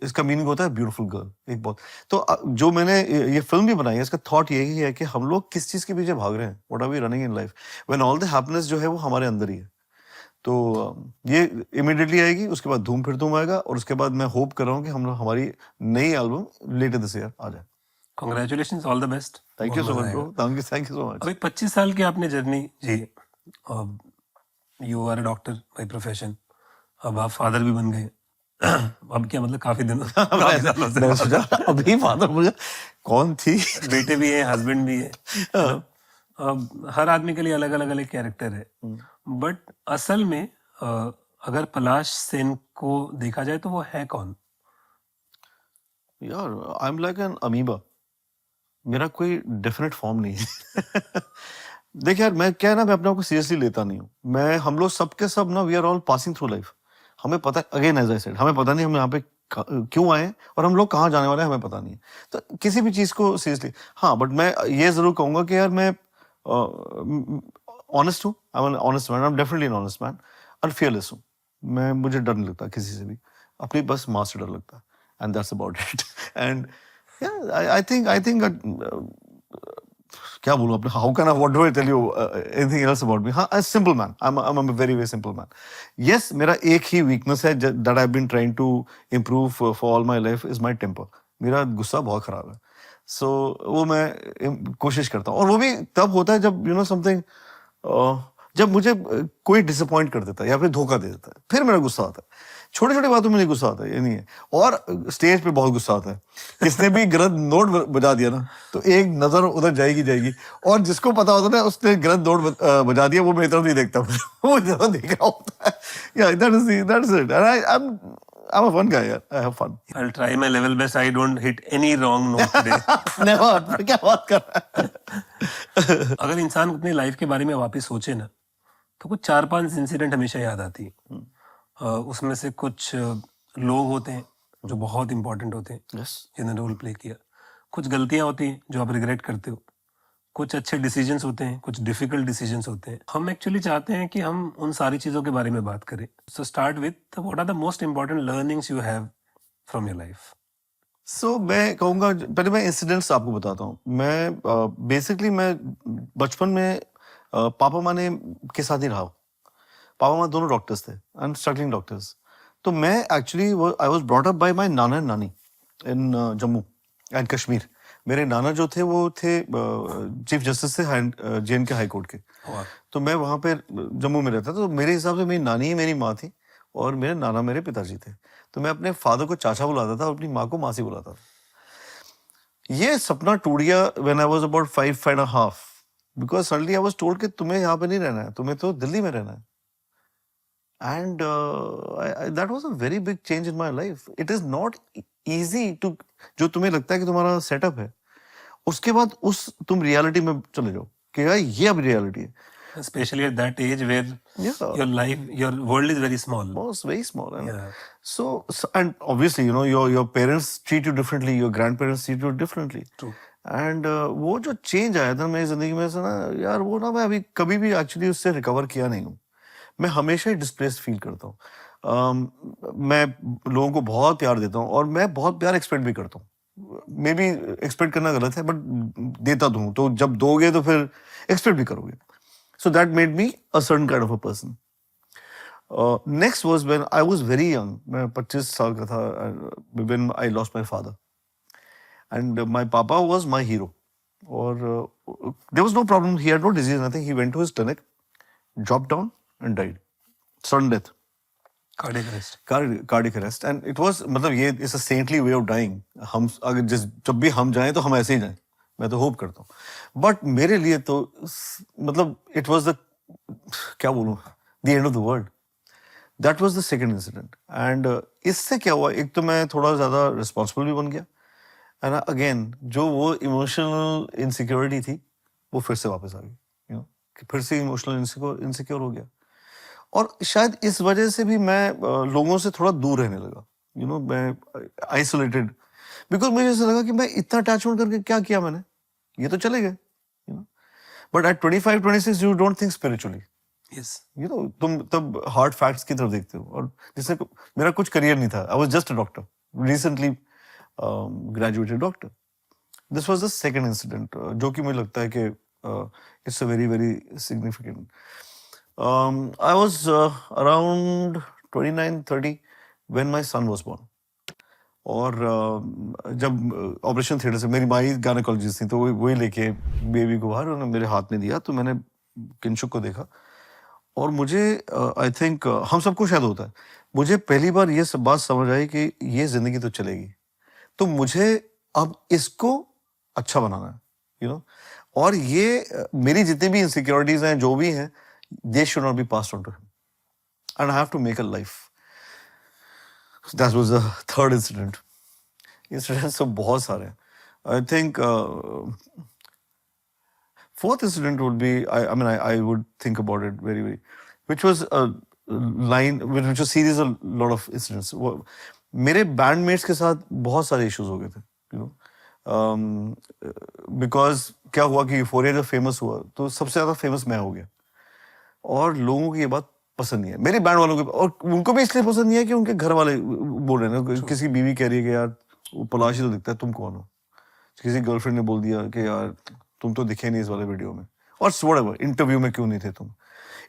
इसका मीनिंग होता है ब्यूटीफुल गर्ल. एक बहुत तो जो मैंने ये फिल्म भी बनाई है, इसका थॉट यही है कि हम लोग किस चीज के पीछे भाग रहे हैं, what are we running in life, when all the happiness जो है वो हमारे अंदर ही है. तो ये इमीडिएटली आएगी, उसके बाद धूम फिर धूम आएगा, और उसके बाद मैं होप कर रहा हूँ कि हम लोग हमारी नई एल्बम लेटर दिस ईयर आ जाए. Congratulations, all the best. Thank you बहुत सो मजा मच ब्रो, आएगा। Thank you so much. अभी 25 साल की आपने जर्नी जी, you are a doctor by profession, अब आप फादर भी बन गए। अब क्या मतलब काफी दिनों काफी सालों से मैंने बाद। सोचा अभी फादर मुझे कौन थी। बेटे भी हैं, हस्बैंड भी है, you know? अब हर आदमी के लिए अलग अलग अलग कैरेक्टर है, बट असल में अगर पलाश सेन को देखा जाए तो वो है कौन? यार I am like an amoeba, मेरा कोई डेफिनेट फॉर्म नहीं है। देख यार, मैं क्या है ना, मैं अपने आप को सीरियसली लेता नहीं हूँ। मैं हम लोग सबके सब ना, we are all passing through life. हमें पता है, अगेन एज आई सेड, हमें पता नहीं हम यहाँ पे क्यों आए हैं और हम लोग कहाँ जाने वाले हैं, हमें पता नहीं है। तो किसी भी चीज़ को सीरियसली, हाँ, बट मैं ये ज़रूर कहूँगा कि यार मैं ऑनेस्ट हूँ। I am honest man, I am definitely an honest man, और फियरलेस हूँ। मैं, मुझे डर नहीं लगता किसी से भी, अपनी बस माँ से डर लगता है, and that's about it. And I think क्या बोलूं अपने, how can I, what do I tell you anything else about me? हाँ, simple man, I am a very very simple man. Yes, मेरा एक ही वीकनेस है that I have been trying to improve for all my life, is my temper. मेरा गुस्सा बहुत खराब है, सो वो मैं कोशिश करता हूँ, और वो भी तब होता है जब यू नो समथिंग, जब मुझे कोई डिसअपॉइंट कर देता है या फिर धोखा दे देता है, फिर मेरा गुस्सा आता है। छोटी छोटी बातों में नहीं गुस्सा आता है, ये नहीं है। और स्टेज पे बहुत गुस्सा आता है, किसने भी गलत नोट बजा दिया ना, तो एक नजर उधर जाएगी, और जिसको पता होता है ना उसने गलत नोट बजा दिया, वो मेरी तरफ नहीं देखता, वो इधर देख रहा होता है। या that's it, and I'm a fun guy, yeah. I have fun. I'll try my level best. I don't hit any wrong note today. Never. क्या बात कर रहा है? अगर इंसान अपनी लाइफ के बारे में वापस सोचे ना, तो कुछ 4-5 इंसिडेंट हमेशा याद आती है। उसमें से कुछ लोग होते हैं जो बहुत इंपॉर्टेंट होते हैं, Yes. जिन्होंने रोल प्ले किया। कुछ गलतियां होती हैं जो आप रिग्रेट करते हो, कुछ अच्छे डिसीजंस होते हैं, कुछ डिफिकल्ट डिसीजंस होते हैं। हम एक्चुअली चाहते हैं कि हम उन सारी चीजों के बारे में बात करें। So start with what are the most important learnings you have from your life. So मैं कहूँगा, पहले मैं इंसिडेंट्स आपको बताता हूँ। मैं बेसिकली मैं बचपन में पापा माँ ने के साथ ही रहा हूँ। पापा माँ दोनों डॉक्टर्स थे, एंड स्ट्रगलिंग डॉक्टर्स। तो मैं actually I was brought up by my Nana and नानी इन जम्मू एंड कश्मीर। मेरे नाना जो थे वो थे चीफ जस्टिस थे JNK हाई कोर्ट के। तो मैं वहाँ पे जम्मू में रहता था, तो मेरे हिसाब से मेरी नानी ही मेरी माँ थी और मेरे नाना मेरे पिताजी थे। तो मैं अपने फादर को चाचा बुलाता था और अपनी माँ को मासी बुलाता था। ये सपना टूट गया when I was about 5.5, because suddenly I was told कि तुम्हें यहाँ पे नहीं रहना है, तुम्हें तो दिल्ली में रहना है। And that was a very big change in my life. It is not easy to, जो तुम्हें लगता है कि तुम्हारा सेटअप है, उसके बाद तुम रियलिटी में चले जाओ कि यार ये अब रियलिटी है। Especially at that age where Yeah. your world is very small. Was very small. And Yeah. so, and obviously, you know, your parents treat you differently, your grandparents treat you differently. True. And वो जो चेंज आया था मेरी जिंदगी में से ना यार, वो ना मैं अभी कभी भी एक्चुअली उससे रिकवर किया नहीं हूँ। मैं हमेशा ही डिस्प्लेस्ड फील करता हूँ। मैं लोगों को बहुत प्यार देता हूँ और मैं बहुत प्यार एक्सपेक्ट भी करता हूँ। मे बी एक्सपेक्ट करना गलत है, बट देता तो हूँ, तो जब दोगे तो फिर एक्सपेक्ट भी करोगे। So that made me a certain kind of a person. Next was when I was very young, मैं 25 साल का था when I lost my father, and my papa was my hero. और there was no problem, he had no disease, nothing. He went to his clinic, drop down and died, sudden death, Cardiac arrest. cardiac arrest, and it was, मतलब ये it's a saintly way of dying. हम अगर जब भी हम जाएं तो हम ऐसे ही जाएं, मैं तो होप करता हूँ। बट मेरे लिए तो मतलब इट वाज द, क्या बोलूं, the end of the world. That was the second incident. And इससे क्या हुआ, एक तो मैं थोड़ा ज्यादा रिस्पॉन्सिबल भी बन गया, एंड अगेन जो वो इमोशनल इनसिक्योरिटी थी वो फिर से वापस आ गई, यू नो, फिर से इमोशनल इनसिक्योर हो गया। और शायद इस वजह से भी मैं लोगों से थोड़ा दूर रहने लगा, यू नो, मैं आइसोलेटेड, बिकॉज मुझे ऐसा लगा कि मैं इतना अटैचमेंट करके क्या किया मैंने, ये तो चले गए, you know. But at 25-26 you don't think spiritually, Yes. You know, तुम तब हार्ड फैक्ट्स की तरफ देखते हो। और जिससे मेरा कुछ करियर नहीं था, I was just a doctor, recently graduated doctor. This was the second incident जो कि मुझे लगता है कि it's a very very significant. I was around 29-30 when my son was born. और जब ऑपरेशन थिएटर से मेरी माई गायनेकोलॉजिस्ट थी, तो वही लेके बेबी को बाहर उन्होंने मेरे हाथ में दिया, तो मैंने किंशुक को देखा और मुझे आई थिंक हम सबको शायद होता है, मुझे पहली बार ये सब बात समझ आई कि ये जिंदगी तो चलेगी, तो मुझे अब इसको अच्छा बनाना है, यू नो। और ये मेरी जितनी भी इनसिक्योरिटीज हैं, जो भी हैं, they should not be passed on to him and I have to make a life. That was the third incident. Incidents तो बहुत सारे हैं। I think fourth incident would be, I would think about it very, which was a line, which was series of lot of incidents. मेरे bandmates के साथ बहुत सारे issues हो गए थे, you know, because क्या हुआ कि यूफोरिया जब फेमस हुआ तो सबसे ज्यादा फेमस मैं हो गया और लोगों की ये बात पसंद नहीं है, मेरे बैंड वालों को, और उनको भी इसलिए पसंद नहीं है कि उनके घर वाले बोल रहे हैं ना, किसी बीवी कह रही है कि यार वो पलाश ही तो दिखता है, तुम कौन हो। किसी गर्लफ्रेंड ने बोल दिया कि यार तुम तो दिखे नहीं इस वाले वीडियो में, और व्हाटएवर, इंटरव्यू में क्यों नहीं थे तुम।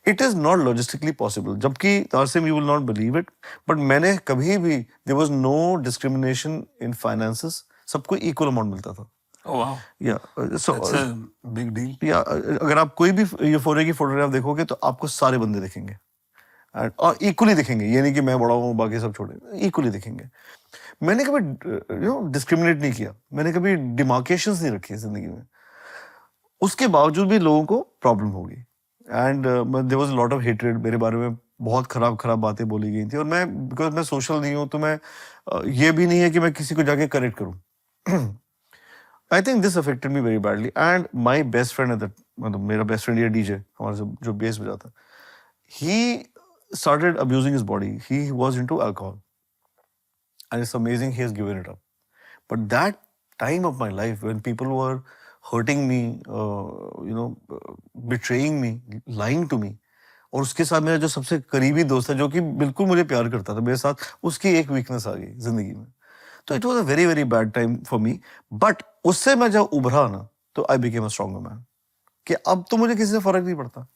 It is not logistically possible, जबकि Tarsem you will not believe it, but मैंने कभी भी, there was no discrimination in finances, सबको इक्वल अमाउंट मिलता था। Oh wow. या सो That's a big deal. या अगर आप कोई भी यूफोरिया की फोटोग्राफ देखोगे तो आपको सारे बंदे दिखेंगे और इक्वली दिखेंगे, ये नहीं कि मैं बड़ा हूँ बाकी सब छोटे, इक्वली दिखेंगे। मैंने कभी डिस्क्रिमिनेट नहीं किया, मैंने कभी डिमार्केशंस नहीं रखी जिंदगी में, उसके बावजूद भी लोगों को प्रॉब्लम होगी and there was a lot of hatred, मेरे बारे में बहुत खराब बातें बोली गई थी, और मैं बिकॉज मैं सोशल नहीं हूँ तो मैं ये भी नहीं है कि मैं किसी को जाके करेक्ट करूँ। आई think this affected me very badly and my best friend at that, मतलब मेरा बेस्ट फ्रेंड ये डीजे हमारा जो बेस बजाता, ही started abusing his body. He was into alcohol. And it's amazing he has given it up. But that time of my life when people were hurting me, betraying me, lying to me, और उसके साथ मेरा जो सबसे करीबी दोस्त है जो कि बिल्कुल मुझे प्यार करता था, मेरे साथ उसकी एक वीकनेस आ गई जिंदगी में, तो it was a very very bad time for me. But उससे मैं जब उभरा ना तो I became a stronger man, कि अब तो मुझे किसी से फर्क नहीं पड़ता।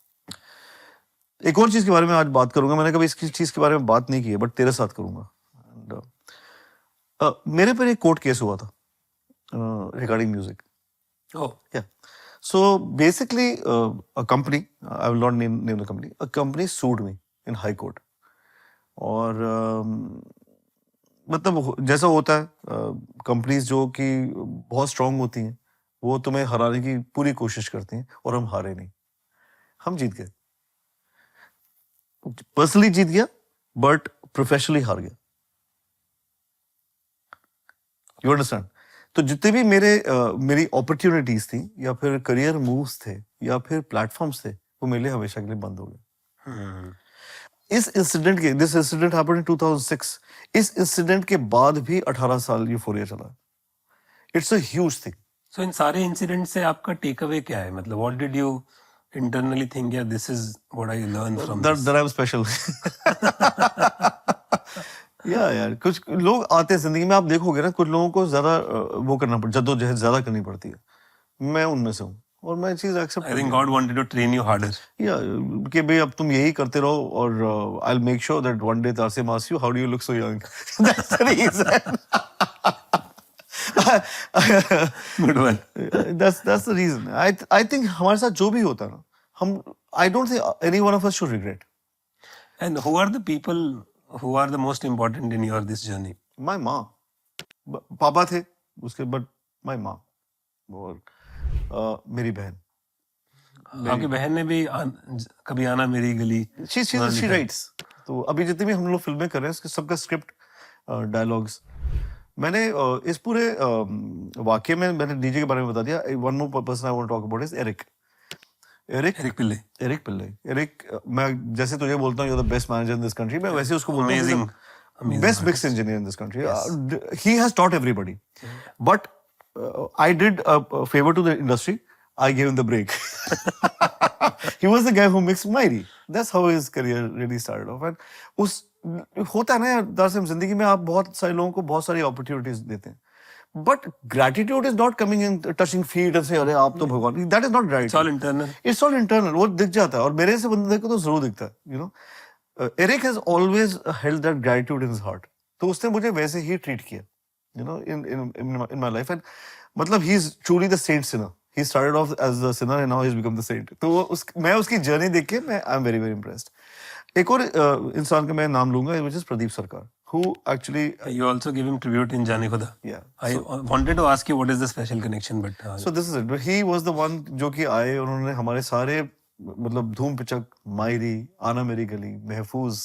एक और चीज के बारे में आज बात करूंगा, मैंने कभी इस चीज के बारे में बात नहीं की है, बट तेरे साथ करूंगा। मेरे पर एक कोर्ट केस हुआ था रिगार्डिंग म्यूजिक। या so basically a company, I will not name the company, a company sued me in high court, और मतलब जैसा होता है कंपनीज जो कि बहुत स्ट्रांग होती हैं वो तुम्हें हराने की पूरी कोशिश करती हैं, और हम हारे नहीं, हम जीत गए। पर्सनली जीत गया बट प्रोफेशनली हार गया। You understand? तो जितने भी मेरी अपॉर्चुनिटीज थी या फिर करियर मूव्स थे या फिर प्लेटफॉर्म्स थे, वो मेरे लिए हमेशा के लिए बंद हो गए। This incident happened in 2006। इस इंसिडेंट के बाद भी 18 साल यूफोरिया चला। It's a huge thing. So इन सारे इंसिडेंट से आपका टेक अवे क्या है? मतलब what did you internally think, yeah, this is what I learned from this? That I'm special. यार कुछ लोग आते हैं जिंदगी में, आप देखोगे ना, कुछ लोगों को ज्यादा वो करना पड़ता, जद्दोजहद ज्यादा करनी पड़ती है। मैं उनमें से हूँ और मैं चीज accept. I think God wanted to train you harder. कि भाई अब तुम यही करते रहो और I'll make sure that one day Tarsem asks you, how do you look so young? That's the reason. Good one. That's the reason. I think हमारे साथ जो भी होता है ना, I don't think any one of us should regret. And who are the people who are the most important in your this journey? My mom. पापा थे उसके, but my mom और मेरी बहन। आपकी बहन ने भी कभी आना मेरी गली। She writes. तो अभी जितने भी हम लोग फिल्में कर रहे हैं सबका स्क्रिप्ट, डायलॉग्स, मैंने इस पूरे वाक्य में मैंने डीजे के बारे में बता दिया। One more person I want to talk about is Eric Pillai. Eric, मैं जैसे तुझे बोलता हूँ you are the best manager in this country, मैं वैसे उसको बोलता हूँ best mix engineer in this country. He has taught everybody, but I did a favour to the industry, I give him the break. He was the guy who mixed Mairi. That's how his career really started off. And होता है ना यार दरअसल जिंदगी में, आप बहुत सारे लोगों को बहुत सारी अपॉर्चुनिटीज देते हैं, but gratitude is not coming in touching feet and से अरे आप तो भगवान, that is not gratitude. It's all internal. वो दिख जाता है और मेरे से बंदे देखो तो जरूर दिखता है, you know. Eric has always held that gratitude in his heart, तो उसने मुझे वैसे ही ट्रीट किया। you know, in my life. And मतलब he is truly the saint sinner. He started off as the sinner and now he's become the saint. तो मैं उसकी जर्नी देख के I'm very very impressed. एक और इंसान का मैं नाम लूंगा, which is प्रदीप सरकार, who actually You also give him tribute in Jaane Khuda. yeah. I wanted to ask you what is the special connection, but So this is it. He was the one जो कि आए और उन्होंने हमारे सारे मतलब धूम पिचक, मायरी, आना मेरी गली, महफूज,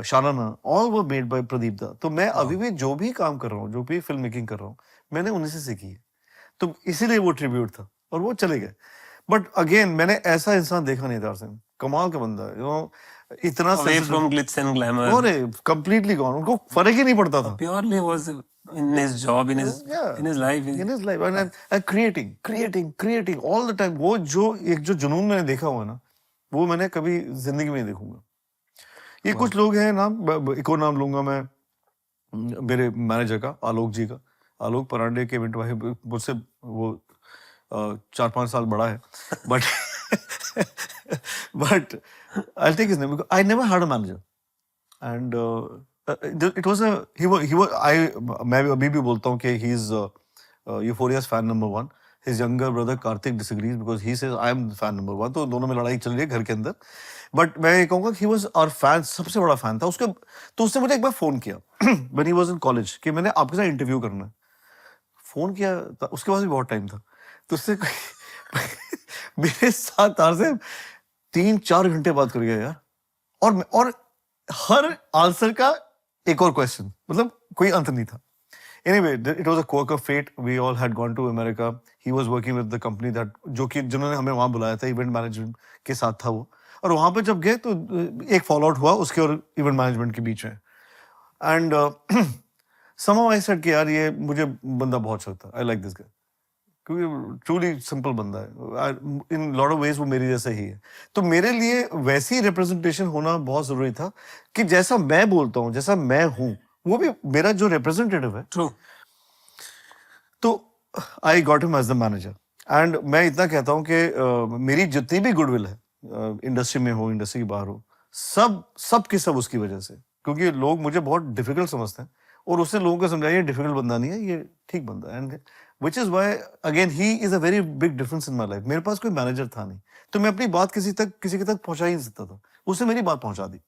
शाराना, all were made by Pradeep दा. तो मैं अभी भी जो भी काम कर रहा हूँ, जो भी फिल्म मेकिंग कर रहा हूँ, मैंने उन्हीं से सीखी है. तो इसीलिए वो ट्रिब्यूट था और वो चले गए. बट अगेन मैंने ऐसा इंसान देखा नहीं था अर्सेन. कमाल का बंदा है, इतना away from glitz and glamour. और completely gone. उनको फर्क ही नहीं पड़ता था. Purely was in his job, in his life. In his life and creating all the time. वो जो एक जो जुनून मैंने देखा हुआ ना, वो मैंने कभी जिंदगी में नहीं देखूंगा. ये कुछ लोग हैं नाम, एक और नाम लूंगा मैं मेरे मैनेजर का, आलोक जी का. आलोक परांडे के इवेंट भाई मुझसे वो 4-5 साल बड़ा है. But I'll take his name because I never had a manager. And it was मैं अभी भी बोलता हूँ कि he's Euphoria's fan number 1. His younger brother Karthik disagrees because he says I am fan number 1. तो दोनों में लड़ाई चल रही है घर के अंदर. But मैं ये कहूँगा he was our fan, सबसे बड़ा fan था. तो उसने मुझे एक बार फोन किया when he was in college कि मैंने आपके साथ इंटरव्यू करना है. फोन किया, उसके पास भी बहुत टाइम था. तो उससे मेरे साथ तार से 3-4 घंटे बात कर गया यार. और हर आंसर का एक और क्वेश्चन, मतलब कोई अंत नहीं था. Anyway, it was a quirk of fate. We all had gone to America. He was working with the company that जिन्होंने हमें वहाँ बुलाया था, इवेंट मैनेजमेंट के साथ था वो. और वहाँ पे जब गए तो एक फॉल आउट हुआ उसके और इवेंट मैनेजमेंट के बीच में. एंड somehow I said कि यार ये मुझे बंदा बहुत लगता है. I like this guy. क्योंकि ट्रूली सिंपल बंदा है. इन लॉट ऑफ वेज वो मेरी जैसा ही है. तो मेरे लिए वैसी रिप्रेजेंटेशन होना बहुत जरूरी था कि जैसा मैं बोलता हूँ, जैसा मैं हूँ, वो भी मेरा जो रिप्रेजेंटेटिव है. True. तो I got him as the manager. And मैं इतना कहता हूँ कि मेरी जितनी भी गुडविल है, इंडस्ट्री में हो, इंडस्ट्री के बाहर हो, सब की सब उसकी वजह से. क्योंकि लोग मुझे बहुत डिफिकल्ट समझते हैं और उसने लोगों को समझाया ये डिफिकल्ट बंदा नहीं है, ये ठीक बंदा है. And which is why again he is a very big difference in my life. मेरे पास कोई मैनेजर था नहीं, तो मैं अपनी बात किसी के तक पहुंचा ही नहीं सकता था. उसने मेरी बात पहुंचा दी.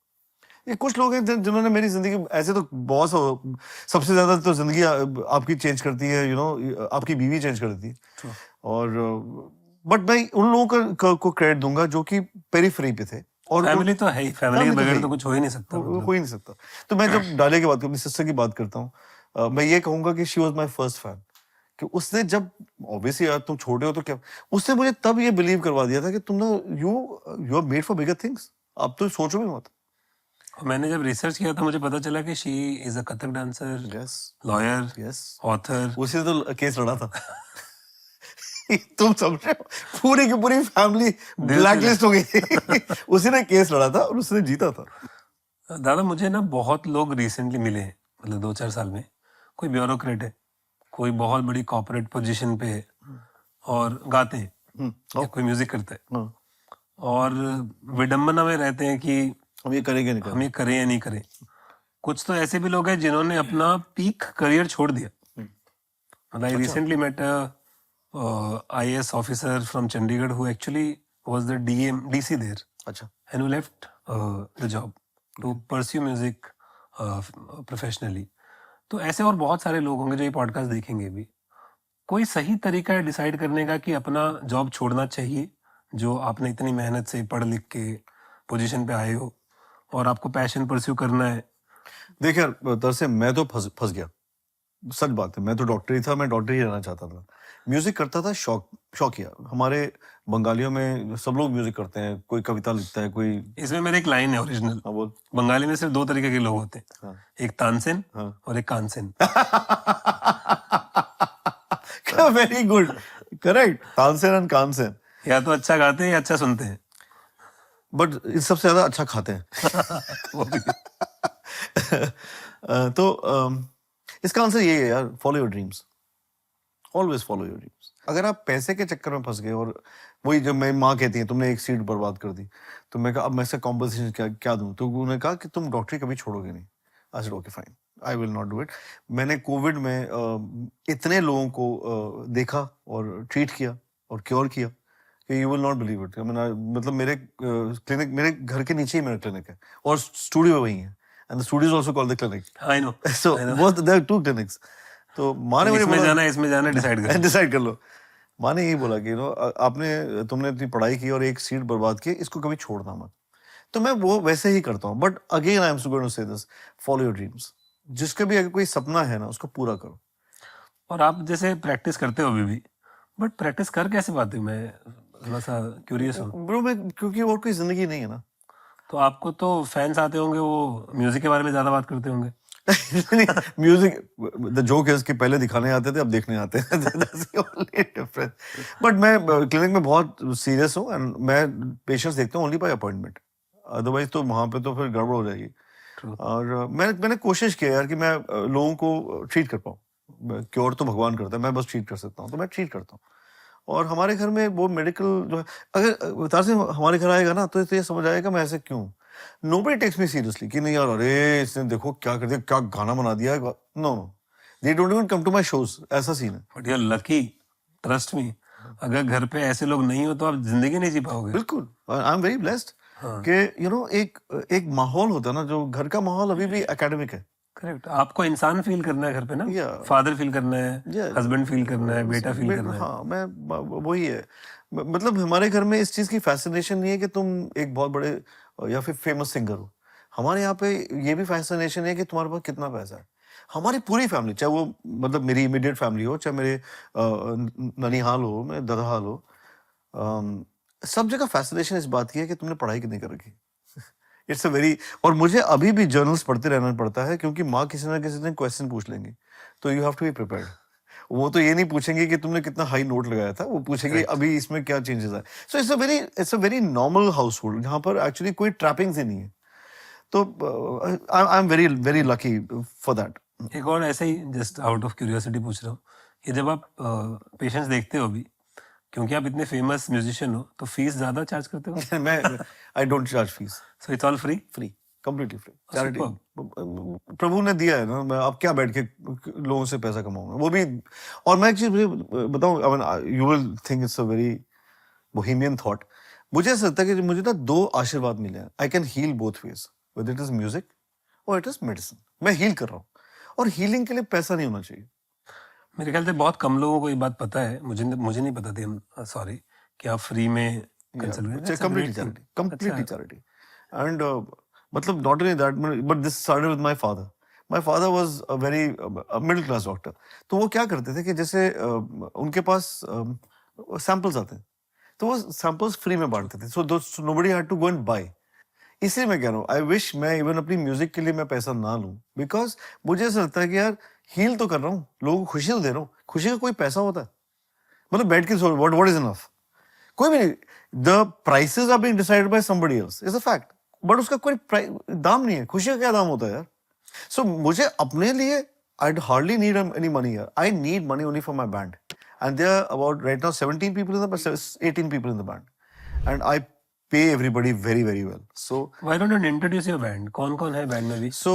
ये कुछ लोग हैं जिन्होंने मेरी जिंदगी, ऐसे तो बहुत, सबसे ज्यादा तो जिंदगी आपकी चेंज करती है, आपकी बीवी चेंज करती है. और बट मैं उन लोगों को क्रेडिट दूंगा जो कि पेरिफेरी पे थे. और फैमिली तो है ही, फैमिली के बगैर तो कुछ हो ही नहीं सकता. हो ही नहीं सकता. तो मैं जब डाले की बात अपनी सिस्टर की बात करता हूँ, मैं ये कहूंगा कि she was my first fan. कि उसने जब ऑब्वियसली यार तुम छोटे हो तो क्या, उसने मुझे तब ये बिलीव करवा दिया था कि तुम ना you are made for bigger things. अब तो सोचो भी मत. मैंने जब रिसर्च किया था मुझे पता चला कि she is a Kathak dancer, yes, lawyer, yes, author. उसी से तो केस लड़ा था. तुम समझ रहे हो, पूरी की पूरी फैमिली ब्लैकलिस्ट हो गई. उसी ने केस लड़ा था और उसने जीता था. दादा मुझे ना बहुत लोग रिसेंटली मिले हैं, मतलब 2-4 साल में. कोई ब्यूरोक्रेट है, कोई बहुत बड़ी कॉर्पोरेट पोजीशन पे है और गाते हैं या कोई म्यूजिक करता है और विडंबना में रहते हैं कि हम ये करेंगे नहीं हम ये करें या नहीं करें. कुछ तो ऐसे भी लोग हैं जिन्होंने अपना पीक करियर छोड़ दिया. मतलब I recently met IAS officer from Chandigarh who actually was the DC there. अच्छा. And who left the job to pursue music professionally. तो ऐसे और बहुत सारे लोग होंगे जो ये पॉडकास्ट देखेंगे भी. कोई सही तरीका है डिसाइड करने का कि अपना जॉब छोड़ना चाहिए जो आपने इतनी मेहनत से पढ़ लिख के पोजीशन पे आए हो और आपको पैशन परस्यू करना है? देख यार, दरअसल मैं तो फंस गया. सच बात है, मैं तो डॉक्टर ही था, मैं डॉक्टर ही रहना चाहता था. म्यूजिक करता था शौकिया. हमारे बंगालियों में सब लोग म्यूजिक करते हैं, कोई कविता लिखता है, कोई. इसमें मेरे एक लाइन है ओरिजिनल. हाँ बोल. बंगाली में सिर्फ 2 तरीके के लोग होते हैं. हाँ. एक तानसेन और एक Kansen. Very good, correct. Tansen and Kansen. या तो अच्छा गाते हैं या अच्छा सुनते हैं, बट इस सबसे ज्यादा अच्छा खाते हैं. वो भी. तो इसका आंसर यही है यार, follow your dreams. Always follow your dreams. अगर आप पैसे के चक्कर में फंस गए, और वही जब मेरी माँ कहती है तुमने एक सीट बर्बाद कर दी, तो मैं कहा अब मैं इसका कॉम्पनसेशन क्या दूं. तो उन्होंने कहा कि तुम डॉक्टरी कभी छोड़ोगे नहीं. I said okay fine. I will not do it. मैंने कोविड में इतने लोगों को देखा और ट्रीट किया और क्योर किया कि you will not believe it. मतलब मेरे क्लिनिक, मेरे घर के नीचे ही मेरा क्लिनिक है और स्टूडियो वही है. And the studio is also called the clinic. I know. So both there are 2 clinics. तो माँ ने मुझे इसमें बोला, जाना है, इसमें जाना, डिसाइड कर. डिसाइड कर लो. माँ ने यही बोला कि तुमने इतनी पढ़ाई की और एक सीट बर्बाद की, इसको कभी छोड़ना मत. तो मैं वो वैसे ही करता हूँ. But again I am going to say this, follow your dreams. जिसका भी अगर कोई सपना है ना, उसको पूरा करो. और आप जैसे प्रैक्टिस करते हो अभी भी, बट प्रैक्टिस कर कैसे पाते हो? मैं थोड़ा सा क्यूरियस हूँ. ब्रो मैं, क्योंकि और कोई जिंदगी नहीं है ना. तो आपको तो फैंस आते होंगे, वो म्यूजिक के बारे में ज्यादा बात करते होंगे. म्यूजिक, द जोक इज कि पहले दिखाने आते थे, अब देखने आते हैं. That's the only difference. But मैं क्लिनिक में बहुत सीरियस हूँ एंड मैं पेशेंट्स देखता हूँ ओनली बाय अपॉइंटमेंट. अदरवाइज तो वहाँ पे तो फिर गड़बड़ हो जाएगी. True. और मैंने कोशिश किया यार कि मैं लोगों को ट्रीट कर पाऊँ. क्योर तो भगवान करता है, मैं बस ट्रीट कर सकता हूँ, तो मैं ट्रीट करता हूँ. और हमारे घर में वो मेडिकल जो है, अगर तार से हमारे घर आएगा ना, तो ये समझ आएगा मैं ऐसे क्यों. नोबडी टेक्स मी सीरियसली कि नहीं यार, अरे इसने देखो क्या कर दिया, क्या गाना बना दिया. No no, they don't even come to my shows. ऐसा सीन है. But you are lucky, trust me. अगर घर पे ऐसे लोग नहीं हो तो आप जिंदगी नहीं जी पाओगे. बिल्कुल. आई एम वेरी ब्लेस्ड कि एक माहौल होता है ना, जो घर का माहौल अभी भी एकेडमिक है. करेक्ट. आपको इंसान फील करना है घर पे ना. Yeah. फादर फील करना है, Yeah. हस्बैंड फील करना है, बेटा फील करना है. हाँ, मैं वही है. मतलब हमारे घर में इस चीज की फैसिनेशन नहीं है कि तुम एक बहुत बड़े या फिर फेमस सिंगर हो. हमारे यहाँ पे ये भी फैसिनेशन है कि तुम्हारे पास कितना पैसा है. हमारी पूरी फैमिली, चाहे वो मतलब मेरी इमीडिएट फैमिली हो, चाहे मेरे ननिहाल हो, मेरे ददहाल हो, सब जगह फैसिनेशन इस बात की है कि तुमने पढ़ाई कितनी कर रखी. इट्स अ वेरी, और मुझे अभी भी जर्नल्स पढ़ते रहना पड़ता है, क्योंकि माँ किसी ना किसी दिन क्वेश्चन पूछ लेंगी. तो you have to be prepared. वो तो ये नहीं पूछेंगे कि तुमने कितना हाई नोट लगाया था, वो पूछेंगे अभी इसमें क्या चेंजेस आए. So it's a very normal house hold, जहाँ पर एक्चुअली कोई ट्रैपिंग्स ही नहीं है. तो I am very very lucky for that. एक और ऐसे ही जस्ट आउट ऑफ क्यूरियोसिटी पूछ रहा हूँ कि जब आप पेशेंट्स देखते हो अभी, क्योंकि आप इतने फेमस म्यूजिशियन हो, तो फीस ज्यादा चार्ज करते हो? मैं I don't charge fees. So it's all free. Free, completely free. Charity Superb. प्रभु ने दिया है ना. मैं अब क्या बैठ के लोगों से पैसा कमाऊंगा, वो भी. और मैं एक चीज बताऊं, you will think it's a very Bohemian thought. मुझे ऐसा लगता है कि मुझे ना 2 आशीर्वाद मिले हैं. I can heal both ways, whether it is music और इट इज मेडिसिन. मैं हील कर रहा हूँ, और हीलिंग के लिए पैसा नहीं होना चाहिए. मेरे ख्याल से बहुत कम लोगों को ये बात पता है. मुझे नहीं पता थी. सॉरी कि आप फ्री में कंसल्ट. completely charity. And मतलब not only that, but this started with my father. My father was a very middle class doctor. तो वो क्या करते थे कि जैसे उनके पास सैंपल्स आते हैं, तो वो सैंपल्स फ्री में बांटते थे. so nobody had to go and buy. इसलिए मैं कह रहा हूँ, आई विश मैं इवन अपनी म्यूजिक के लिए मैं पैसा ना लूं, बिकॉज मुझे ऐसा लगता है कि यार हील तो कर रहा हूँ, लोगों को खुशी तो दे रहा हूँ. खुशी का कोई पैसा होता है? मतलब बैठ के व्हाट इज इनफ? कोई भी नहीं. The prices are being decided by somebody else, is a fact. But उसका कोई दाम नहीं है. खुशी का क्या दाम होता है यार? सो मुझे अपने लिए I hardly need any money यार. I need money only for my band. And there are about right now 17 people in the 18 people in the band. And I pay everybody very very well. So why don't you introduce your band? कौन है बैंड में भी? so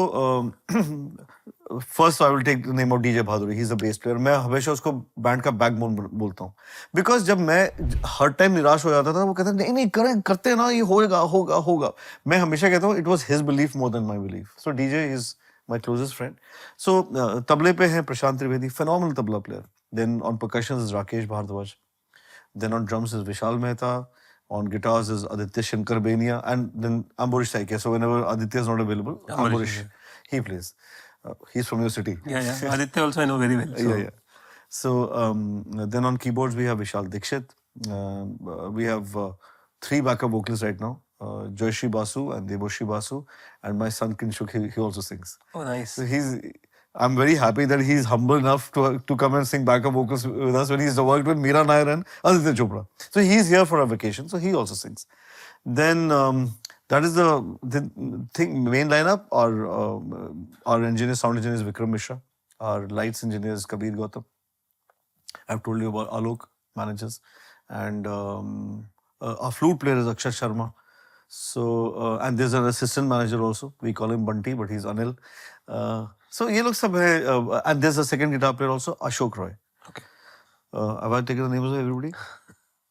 first I will take the name of DJ Bhaduri. He's the bass player. मैं हमेशा उसको बैंड का बैकबोन बोलता हूँ, बिकॉज जब मैं हर टाइम निराश हो जाता था, वो कहता नहीं करते ना, ये होगा. मैं हमेशा कहता हूँ, it was his belief more than my belief. So DJ is my closest friend. So तबले पे है Prashant Trivedi, phenomenal tabla player. Then on percussions is Rakesh Bhardwaj. Then on drums is Vishal Mehta. On guitars is Aditya Shankar Benia, and then Ambarish Saike. So whenever Aditya is not available, Ambarish, he plays. He's from your city. Yeah. Aditya also I know very well. So. Yeah. So then on keyboards we have Vishal Dikshit. We have 3 backup vocalists right now. Joyshri Basu and Deboshri Basu, and my son Kinshuk, he also sings. Oh, nice. So I'm very happy that he's humble enough to come and sing backup vocals with us when he's worked with Meera Nair and Aditya Chopra. So he's here for a vacation, so he also sings. Then that is the thing. Main lineup. Our engineer, sound engineer is Vikram Mishra. Our lights engineer is Kabir Gautam. I've told you about Alok manages, and our flute player is Akshay Sharma. So and there's an assistant manager also. We call him Bunty, but he's Anil. So ये लोग सब है, and there's a second guitar player also, Ashok Roy. Okay. Have I taken the names of everybody?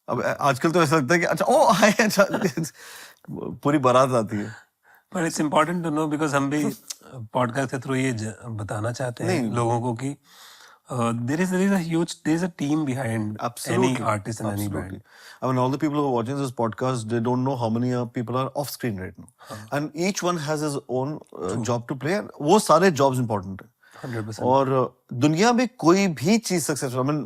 अब आजकल तो ऐसा लगता है कि अच्छा ओ हाय अच्छा पूरी बारात आती है. But it's important to know because हम भी पॉडकास्ट के थ्रू ये बताना चाहते हैं लोगों को कि there is a team behind Absolutely. any artist and any Absolutely. band. I mean, all the people who are watching this podcast, they don't know how many people are off screen right now. And each one has his own job to play. And वो सारे jobs important है. 100%. और दुनिया में कोई भी चीज successful, I mean,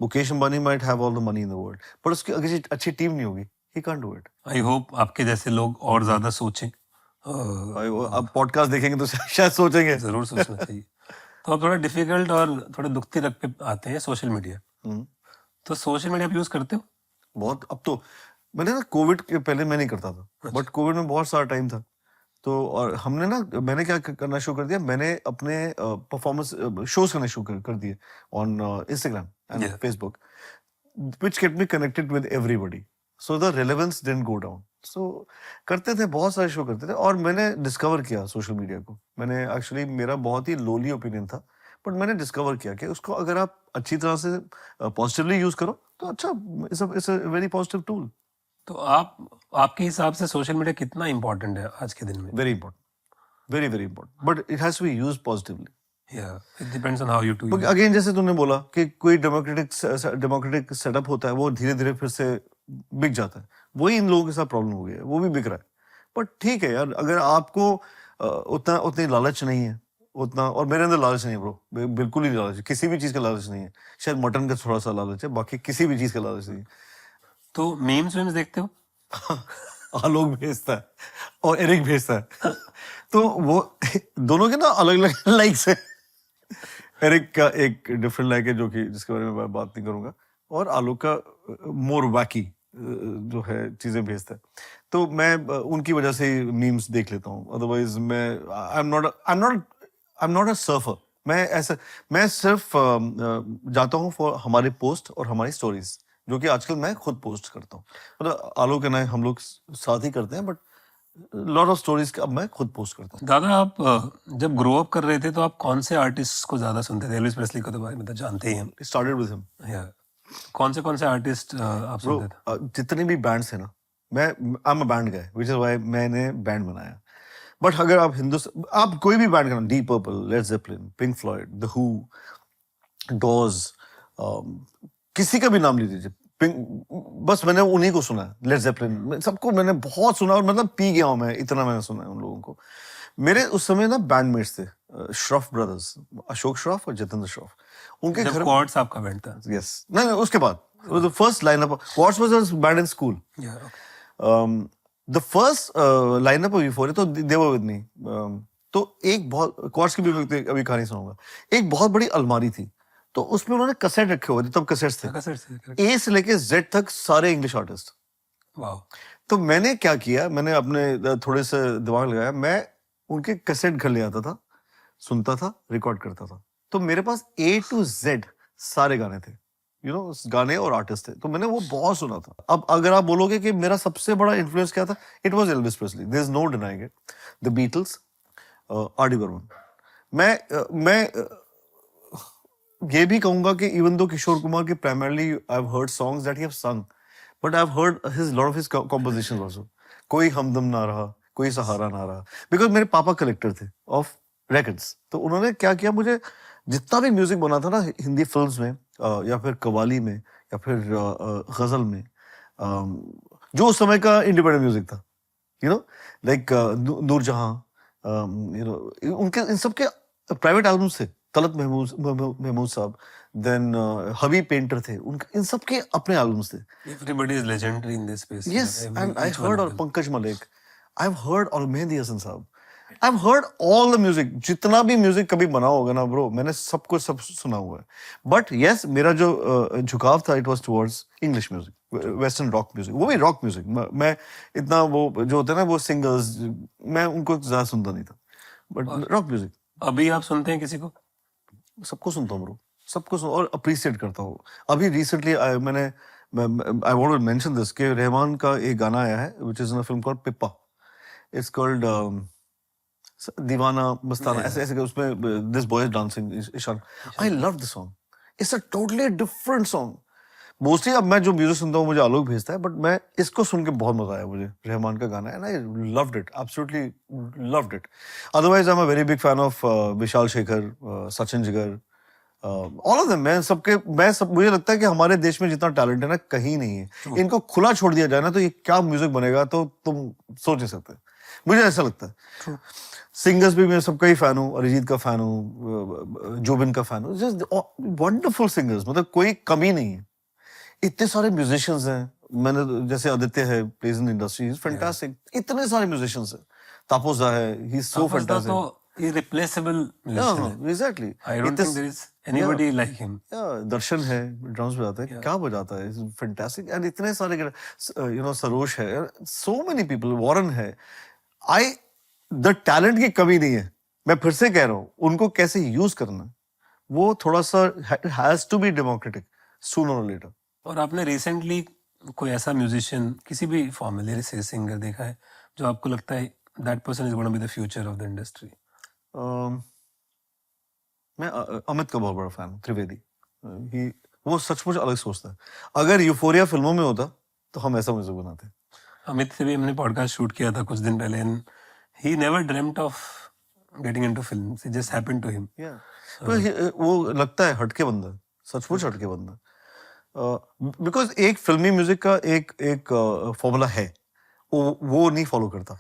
Mukesh Ambani might have all the money in the world, but उसकी अगर अच्छी टीम नहीं होगी, he can't do it. I hope आपके जैसे लोग और ज्यादा सोचें. अब पॉडकास्ट देखेंगे तो शायद सोचेंगे. जरूर सोचना चाहिए. तो अब थोड़ा डिफिकल्ट और थोड़ा दुखती रग पे आते हैं सोशल मीडिया. तो सोशल मीडिया आप यूज करते हो? बहुत. अब तो मैंने ना कोविड के पहले मैं नहीं करता था, बट कोविड में बहुत सारा टाइम था तो, और हमने ना, मैंने क्या करना शुरू कर दिया, मैंने अपने परफॉर्मेंस शोज करने शुरू कर दिए on Instagram and Yeah. Facebook, which kept me connected with everybody, so the relevance didn't go down. So करते थे, बहुत सारे शो करते थे, और मैंने डिस्कवर किया सोशल मीडिया को. मैंने एक्चुअली, मेरा बहुत ही लोली ओपिनियन था, बट मैंने डिस्कवर किया कि उसको अगर आप अच्छी तरह से पॉजिटिवली यूज करो तो अच्छा, it's a very positive tool. तो आपके हिसाब से सोशल मीडिया कितना इम्पोर्टेंट है आज के दिन में? Very important, very very important, but it has to be used positively. Yeah, it depends on how you do it. Again, जैसे तूने बोला कि कोई डेमोक्रेटिक सेटअप होता है, वो धीरे धीरे फिर से बिक जाता है. वही इन लोगों के साथ प्रॉब्लम हो गई है, वो भी बिक रहा है. बट ठीक है यार, अगर आपको उतनी लालच नहीं है, उतना, और मेरे अंदर लालच नहीं है ब्रो, बिल्कुल ही लालच, किसी भी चीज का लालच नहीं है. शायद मटन का थोड़ा सा लालच है, बाकी किसी भी चीज का लालच नहीं है. तो मीम्स देखते हो? आलोक भेजता है और एरिक भेजता है तो वो दोनों के ना अलग अलग लाइक्स है. एरिक का एक डिफरेंट लाइक है, जो कि जिसके बारे में मैं बात नहीं करूंगा, और आलोक का मोर वैकी जो है चीजें भेजता है. तो मैं उनकी वजह से मीम्स देख लेता हूँ. अदरवाइज मैं I am not a surfer. मैं सिर्फ जाता हूँ फॉर हमारे पोस्ट और हमारी स्टोरीज, जो कि आजकल मैं खुद पोस्ट करता हूँ. मतलब आलोक एंड हम लोग साथ ही करते हैं, बट लॉट ऑफ स्टोरीज अब मैं खुद पोस्ट करता हूँ. दादा, आप जब ग्रो अप कर रहे थे तो आप कौन से आर्टिस्ट को ज्यादा सुनते थे? एल्विस प्रेस्ली को तो भाई मतलब जानते ही हम. Started with him. या कौन से आर्टिस्ट आप सुनते थे? जितने भी बैंड्स हैं ना, मैं I am a band guy, which is why मैंने बैंड बनाया. बट अगर आप आप कोई भी बैंड का नाम, Deep Purple, Led Zeppelin, Pink Floyd, the Who, डॉज, किसी का भी नाम ले लीजिए, बस मैंने उन्हीं को सुना है. लेड ज़ेपलिन, सबको मैंने बहुत सुना, और मतलब पी गया हूं मैं, इतना मैंने सुना है उन लोगों को. मेरे उस समय ना बैंडमेट्स थे, श्रॉफ ब्रदर्स, अशोक श्रॉफ और जितेंद्र श्रॉफ. उनके जब घर, क्वार्ट्स आपका बैंड था? यस, नहीं उसके बाद the first lineup, Quartz was a band in school. Yeah okay. The first lineup of Euphoria, तो दे वर विद मी. तो एक बहुत, क्वार्ट्स की भी मैं अभी कहानी सुनाऊंगा. एक बहुत बड़ी अलमारी थी, तो उसमें उन्होंने कैसेट रखे हुए थे, तब कैसेट्स थे, कैसेट से? ए से लेके जेड तक, सारे इंग्लिश आर्टिस्ट. वाओ. तो मैंने क्या किया, मैंने अपने थोड़े से दिमाग लगाया, मैं उनके कैसेट घर ले आता था, सुनता था, रिकॉर्ड करता था. तो मेरे पास ए टू जेड सारे गाने थे, यू नो, गाने और आर्टिस्ट थे. तो मैंने वो बहुत सुना था. अब अगर आप बोलोगे कि मेरा सबसे बड़ा इन्फ्लुएंस क्या था, it was Elvis Presley, there is no denying it. The Beatles, R D Burman. मैं ये भी कहूंगा कि इवन दो किशोर कुमार के primarily I have heard songs that he have sung, but I have heard his lot of his compositions also. कोई हमदम ना रहा, कोई सहारा ना रहा, बिकॉज मेरे पापा कलेक्टर थे ऑफ रिकॉर्ड्स. तो उन्होंने क्या किया, मुझे जितना भी म्यूजिक बना था ना हिंदी फिल्म्स में, या फिर कव्वाली में, या फिर गजल में, जो उस समय का इंडिपेंडेंट म्यूजिक था, you know, like Noorjahan, you know, उनके इन सब के प्राइवेट एल्बम्स थे. तलत महमूद साहब, देन हबीब पेंटर थे, उनके इन सब के अपने एल्बम्स थे. Everybody is legendary in this space. Yes, and I Each one heard of all them. Pankaj Malik. I've heard all Mehdi Hasan साहब. I've heard all the music. जितना भी म्यूजिक कभी बना होगा ना ब्रो, मैंने सब सुना हुआ है. बट यस, मेरा जो झुकाव था, it was towards English music, western rock music, वो भी रॉक म्यूजिक. मैं इतना, वो जो होते हैं ना वो सिंगर्स, मैं उनको ज्यादा सुनता नहीं था, बट रॉक म्यूजिक अभी आप सुनते हैं किसी को? सबको सुनता हूँ ब्रो, सबको और अप्रिशिएट करता हूँ. अभी recently I want to mention this कि रहमान का एक गाना आया है, which is in a film called Pippa. It's called Deewana Mastana ऐसे ऐसे उसमें this boy is dancing Ishaan I love the song it's a totally different song mostly अब मैं जो म्यूजिक सुनता हूँ मुझे आलोक भेजता है बट मैं इसको सुन के बहुत मजा आया मुझे रहमान का गाना and I loved it absolutely loved it otherwise I am a very big fan of Vishal Shekhar Sachin Jigar all of them मैं सब मुझे लगता है कि हमारे देश में जितना टैलेंट है ना कहीं नहीं है इनको खुला छोड़ दिया जाए ना तो ये क्या म्यूजिक बनेगा तो तुम सोच नहीं सकते मुझे ऐसा लगता है सिंगर्स भी मैं सबका ही फैन हूँ अरिजीत का फैन हूँ जुबिन का फैन हूँ जस्ट वंडरफुल सिंगर्स मतलब कोई कमी नहीं है इतने सारे म्यूजिशियंस हैं मैंने जैसे आदित्य है plays in industry is fantastic इतने सारे म्यूजिशियंस हैं तापस दा है ही इज सो तापस दा फैंटास्टिक तो irreplaceable musician है. Exactly I don't think there is anybody like him. दर्शन है ड्रम्स बजाता है क्या बजाता है फैंटास्टिक एंड इतने सारे यू नो सरोज है सो मेनी पीपल वॉरेन है आई द टैलेंट की कमी नहीं है मैं फिर से कह रहा हूँ उनको कैसे यूज करना है वो थोड़ा सा has to be democratic sooner और लेटर और आपने रिसेंटली कोई ऐसा म्यूजिशियन किसी भी फॉर्म में लिरिक्स सिंगर देखा है जो आपको लगता है that person is gonna be the future of the industry? मैं अमित का बहुत बड़ा फैन हूँ त्रिवेदी वो सचमुच अलग सोचता है अगर यूफोरिया फिल्मों में होता तो हम ऐसा म्यूजिक बनाते अमित से भी हमने पॉडकास्ट शूट किया था कुछ दिन पहले and he never dreamed of getting into films it just happened to him. वो लगता है हटके बंदा सचमुच हटके बंदा बिकॉज एक फिल्मी म्यूजिक का एक फॉर्मूला है वो नहीं फॉलो करता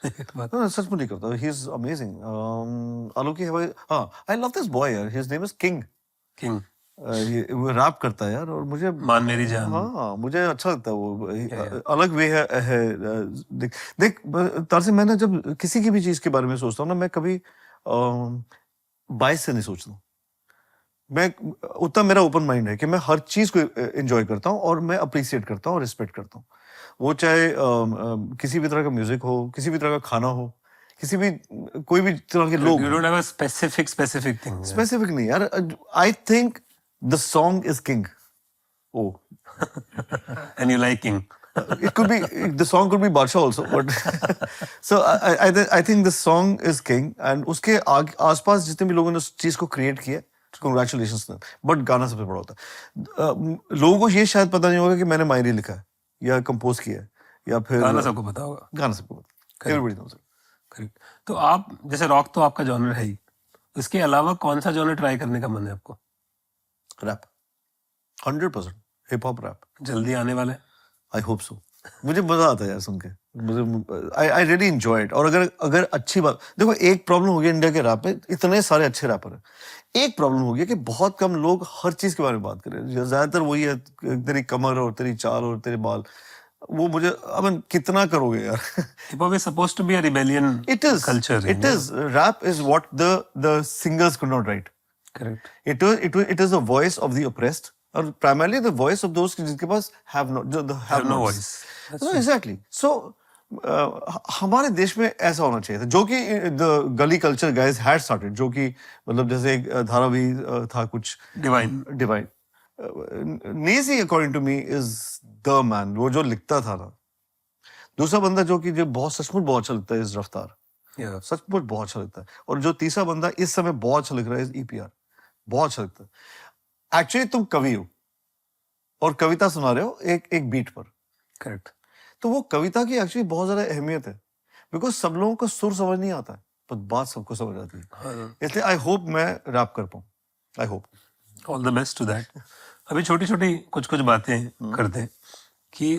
सचमुच नहीं करता ही इज अमेजिंग आलोक हाँ आई लव दिस बॉय यार हिज नेम इज किंग वो रैप करता है यार और मुझे मान मेरी जान हाँ मुझे अच्छा लगता है वो अलग वे है देख तारसी मैं ना जब किसी की भी चीज के बारे में सोचता हूँ ना मैं कभी बायस से नहीं सोचता मैं उतना मेरा ओपन माइंड है कि मैं हर चीज को एंजॉय करता हूँ और मैं अप्रिसिएट करता हूँ और रिस्पेक्ट करता हूँ वो चाहे किसी भी तरह का म्यूजिक हो किसी भी तरह का खाना हो किसी भी कोई भी तरह के लोग you don't have a specific thing. Specific नहीं यार I think the song is king ओ And you like king. it could be the song could be Badsha also but so I think the song is king and उसके आसपास जितने भी लोगों ने उस चीज को क्रिएट किया congratulations बट गाना सबसे बड़ा होता है लोगों को ये शायद पता नहीं होगा कि मैंने मायरी लिखा है या कंपोज किया है या फिर गाना सबको पता होगा. गाना सबको पता एवरीबॉडी नोस करेक्ट. तो आप जैसे रॉक तो आपका जॉनर है ही इसके अलावा कौन सा जॉनर ट्राई करने का मन है आपको? रैप 100% हिप हॉप रैप जल्दी आने वाला है. आई होप सो मुझे मजा आता है यार सुन के मुझे आई रियली एंजॉय इट और अगर अच्छी बात देखो एक प्रॉब्लम हो गया इंडिया के रैप में इतने सारे अच्छे रैपर हैं एक प्रॉब्लम हो गया कि बहुत कम लोग हर चीज के बारे में बात करें ज्यादातर वही है तेरी कमर और तेरी चाल और तेरे बाल वो मुझे अब कितना करोगे यार hip hop is supposed to be a rebellion culture. It is rap is what the singers could not write correct. It is the voice of the oppressed और प्राइमरली द वॉइस ऑफ दोस्त जिनके पास have no voice. Exactly so हमारे देश में ऐसा होना चाहिए था जो कि द गली कल्चर गाइज हैड स्टार्टेड जो कि मतलब जैसे एक धारावाही था कुछ डिवाइन नेजी according to me is the man वो जो लिखता था ना दूसरा बंदा जो कि जो बहुत सचमुच बहुत अच्छा लगता है इस रफ्तार सचमुच बहुत अच्छा लगता है और जो तीसरा बंदा इस समय बहुत अच्छा लिख रहा है ईपीआर बहुत अच्छा लगता है एक्चुअली तुम कवि हो और कविता सुना रहे हो एक बीट पर करेक्ट. तो वो कविता की एक्चुअली बहुत ज्यादा अहमियत है बिकॉज सब लोगों को सुर समझ नहीं आता है पर बात सबको समझ आती है इसलिए आई होप मैं रैप कर पाऊँ I hope all the best to that. अभी छोटी छोटी कुछ बातें करते हैं कि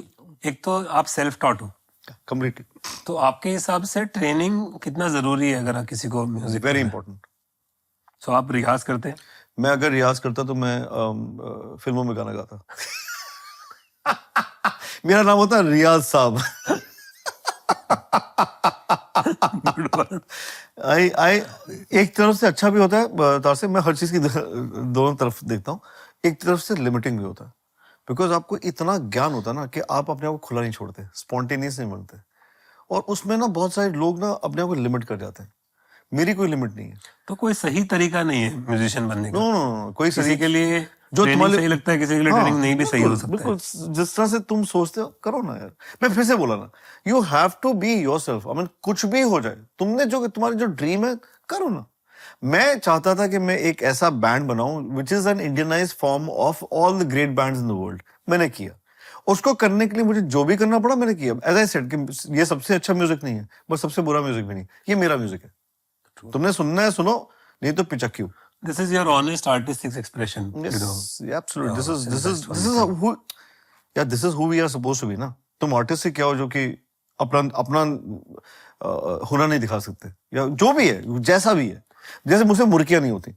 एक तो आप सेल्फ टॉट हो कंप्लीटली तो आपके हिसाब से ट्रेनिंग कितना जरूरी है अगर किसी को म्यूजिक वेरी इंपॉर्टेंट. सो आप रियाज करते हैं? मैं अगर रियाज करता तो मैं फिल्मों में गाना गाता मेरा नाम होता रियाज साहब. आई एक तरफ से अच्छा भी होता है तारसे मैं हर चीज की दोनों तरफ देखता हूँ एक तरफ से लिमिटिंग भी होता है बिकॉज आपको इतना ज्ञान होता है ना कि आप अपने आप को खुला नहीं छोड़ते स्पॉन्टेनियस नहीं बनते और उसमें ना बहुत सारे लोग ना अपने आप को लिमिट कर जाते हैं मेरी कोई लिमिट नहीं है। तो कोई सही तरीका नहीं है म्यूजिशियन बनने का? नो नो कोई किसी के लिए जो ट्रेनिंग तुम्हारे सही लगता है, किसी के लिए हाँ, ट्रेनिंग नहीं भी सही हो बिल्कुल सकता है। बिल्कुल जिस तरह से तुम सोचते हो करो ना यार। मैं फिर से बोला ना, you have to be yourself. I mean कुछ भी हो जाए, तुमने जो तुम्हारी जो ड्रीम है करो ना। मैं चाहता था कि मैं एक ऐसा बैंड बनाऊं which is an Indianise form of all the great bands in the world. मैंने किया, उसको करने के लिए मुझे जो भी करना पड़ा मैंने किया। एज आई सेड कि ये सबसे अच्छा म्यूजिक नहीं है, बस सबसे बुरा म्यूजिक भी नहीं, ये मेरा म्यूजिक है। तुमने सुनना है सुनो, नहीं तो पिचक्यू। This is your honest artistic expression, you know. Yes, yeah, absolutely. Oh, This is who, yeah, this is who we are supposed to be ना। तुम आर्टिस्ट से क्या हो जो कि अपना अपना हुनर नहीं दिखा सकते, या जो भी है जैसा भी है। जैसे मुझसे मुर्कियां नहीं होती,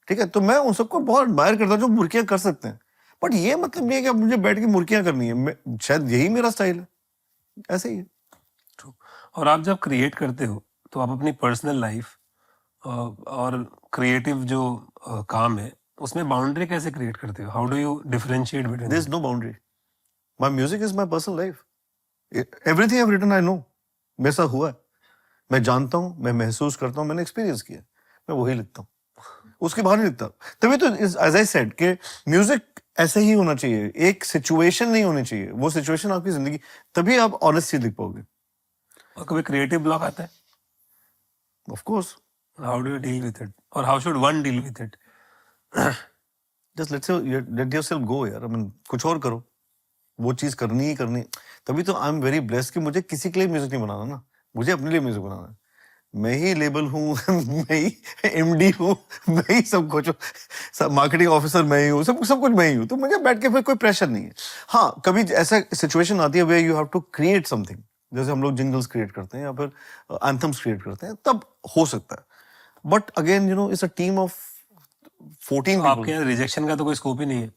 ठीक है, तो मैं उन सबको बहुत एडमायर करता हूँ जो मुर्कियां कर सकते हैं। बट ये मतलब नहीं है कि अब मुझे बैठ के मुर्कियां करनी है। शायद यही मेरा स्टाइल है, ऐसे ही है। True. और आप जब क्रिएट करते हो तो आप अपनी पर्सनल लाइफ और क्रिएटिव जो काम है उसमें बाउंड्री कैसे क्रिएट करते हो? How do you differentiate between? There is no boundary. My music is my personal life. Everything I've written I know. मेरे साथ हुआ है, मैं जानता हूँ, मैं महसूस करता हूँ, मैंने एक्सपीरियंस किया, मैं वही लिखता हूँ, उसके बाहर नहीं लिखता। तभी तो एज आई सेड कि म्यूजिक ऐसे ही होना चाहिए, एक सिचुएशन नहीं होनी चाहिए, वो सिचुएशन आपकी जिंदगी, तभी आप ऑनेस्ट चीज लिख पाओगे। और कभी क्रिएटिव ब्लॉक आता है? Of course. How do you deal with it, और how should one deal with it? Just let yourself go यार। आई मीन कुछ और करो, वो चीज करनी ही करनी। तभी तो आई एम वेरी ब्लेस्ड कि मुझे किसी के लिए म्यूजिक नहीं बनाना ना, मुझे अपने लिए म्यूजिक बनाना है। मैं ही लेबल हूँ, मैं ही एमडी हूँ, मैं ही सब कुछ हूँ, मार्केटिंग ऑफिसर मैं ही हूँ, सब कुछ मैं ही हूँ। तो मुझे बैठ के फिर कोई प्रेशर नहीं है। हाँ, कभी ऐसा सिचुएशन आती है where you have to create something, जैसे हम लोग जिंगल्स क्रिएट करते हैं या फिर एंथम्स क्रिएट करते हैं, तब हो सकता है। But again you know it's a team of 14 आपके यहाँ रिजेक्शन का तो कोई स्कोप ही नहीं है?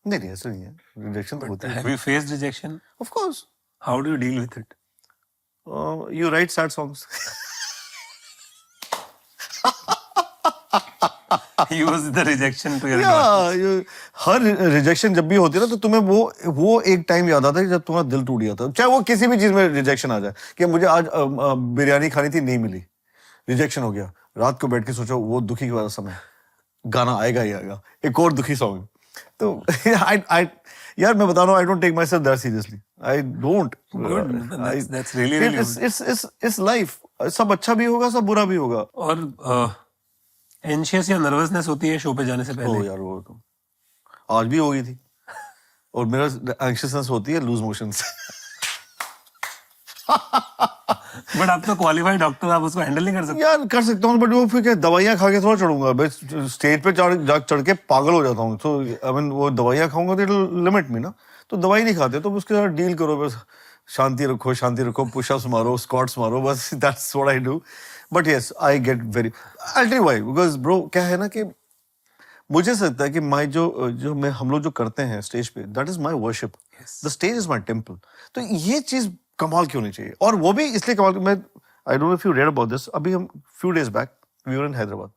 नहीं ऐसा नहीं है, रिजेक्शन तो होता है। Have you faced rejection? Of course. How do you deal with it? You write sad songs. Use the rejection to your Yeah, her rejection जब भी होती है ना, तो तुम्हें वो एक टाइम याद आता है जब तुम्हारा दिल टूट गया था। चाहे वो किसी भी चीज में रिजेक्शन आ जाए, कि मुझे आज बिरयानी खानी थी, नहीं मिली, रिजेक्शन हो गया। रात को बैठ के सोचो वो दुखी वाला समय, गाना आएगा ही आएगा, एक और दुखी सॉन्ग। तो यार मैं बता रहा हूँ, I don't take myself that seriously, I don't. Good. That's really good. It's life, सब अच्छा भी होगा, सब बुरा भी होगा। और एंशियस या नर्वसनेस होती है शो पे जाने से पहले? ओ यार वो तो आज भी हो गई थी। और मेरा एंग्शियसनेस होती है लूज मोशंस। बट आप तो क्वालिफाइड डॉक्टर, आप उसको हैंडल नहीं कर सकते? यार कर सकता हूँ, बट वो फिर क्या, दवाइयाँ खा के थोड़ा चढ़ूंगा स्टेज पे, चढ़ के पागल हो जाता हूँ। तो आई मीन वो दवाइयाँ खाऊंगा तो लिमिट में ना, तो दवाई नहीं खाते, तो उसके साथ डील करो, बस शांति रखो, पुशअप्स मारो, स्क्वाट्स मारो, बस that's what I do. But yes I get very, I tell you why, because bro क्या है ना कि मुझे ऐसा लगता है कि माय जो मैं हम लोग जो करते हैं स्टेज पे, that is my worship. The stage is my temple. तो ये चीज कमाल की होनी चाहिए, और वो भी इसलिए कमाल। मैं I don't know if you read about this, अभी हम few days back we were in Hyderabad,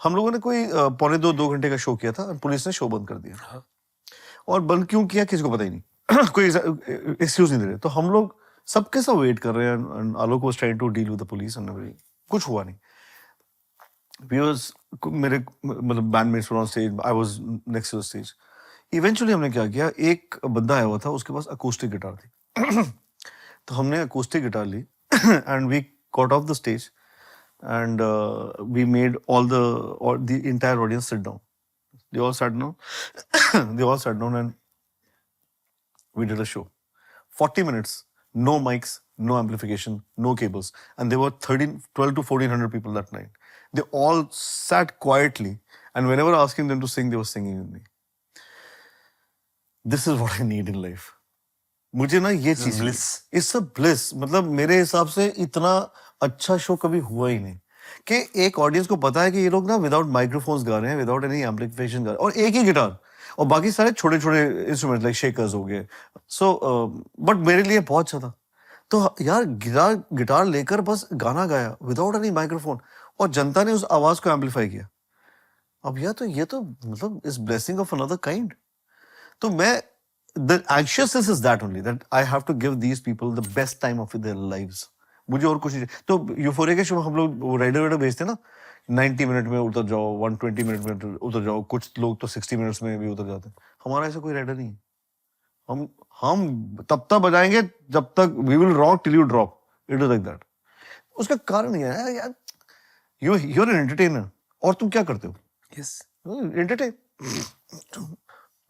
हम लोगों ने कोई पौने 2 घंटे का शो किया था, पुलिस ने शो बंद कर दिया। और बंद क्यों किया किसी को पता ही नहीं, कोई एक्सक्यूज नहीं दे रहे। तो हम लोग सबके सब वेट कर रहे हैं, Alok was trying to deal with the police and कुछ हुआ नहीं। मेरे मतलब bandmates were on stage, I was next to the stage. Eventually हमने क्या किया, एक बंदा आया हुआ था, उसके पास अकॉस्टिक गिटार थी। तो हमने अकॉस्टिक गिटार ली and we got off the stage and we made all the entire audience sit down. They all sat down and we did a show. 40 minutes, no mics, no amplification, no cables. And there were 12 to 1400 people that night. They all sat quietly, and whenever asking them to sing, they were singing with me. This is what I need in life. मुझे ना ये चीज, it's a bliss. मतलब मेरे हिसाब से इतना अच्छा शो कभी हुआ ही नहीं, कि एक ऑडियंस को पता है कि ये लोग ना विदाउट माइक्रोफोन्स गा रहे हैं, विदाउट एनी एम्प्लीफिकेशन गा रहे हैं, और एक ही गिटार, और बाकी सारे छोटे छोटे इंस्ट्रूमेंट लाइक शेकर्स हो गए। सो बट मेरे लिए बहुत अच्छा था। तो यार गिटार लेकर बस गाना गाया विदाउट एनी माइक्रोफोन, और जनता ने उस आवाज को एम्पलीफाई किया। अब ये तो मतलब is blessing of another kind. तो मैं the anxiousness is that only, that I have to give these people the best time of their lives. मुझे और कुछ नहीं। तो यूफोरिया के शो हम लोग वो राइडर भेजते हैं ना, 90 मिनट में उतर जाओ, 120 मिनट में उतर जाओ, कुछ लोग तो 60 मिनट्स में भी उतर जाते हैं। हमारा ऐसा कोई राइडर नहीं है। हम तब तक बजाएंगे जब तक we will rock till you drop, it is like that. उसका कारण ये है यार, यू आर एन एंटरटेनर, और तुम क्या करते हो? यस। एंटरटेन।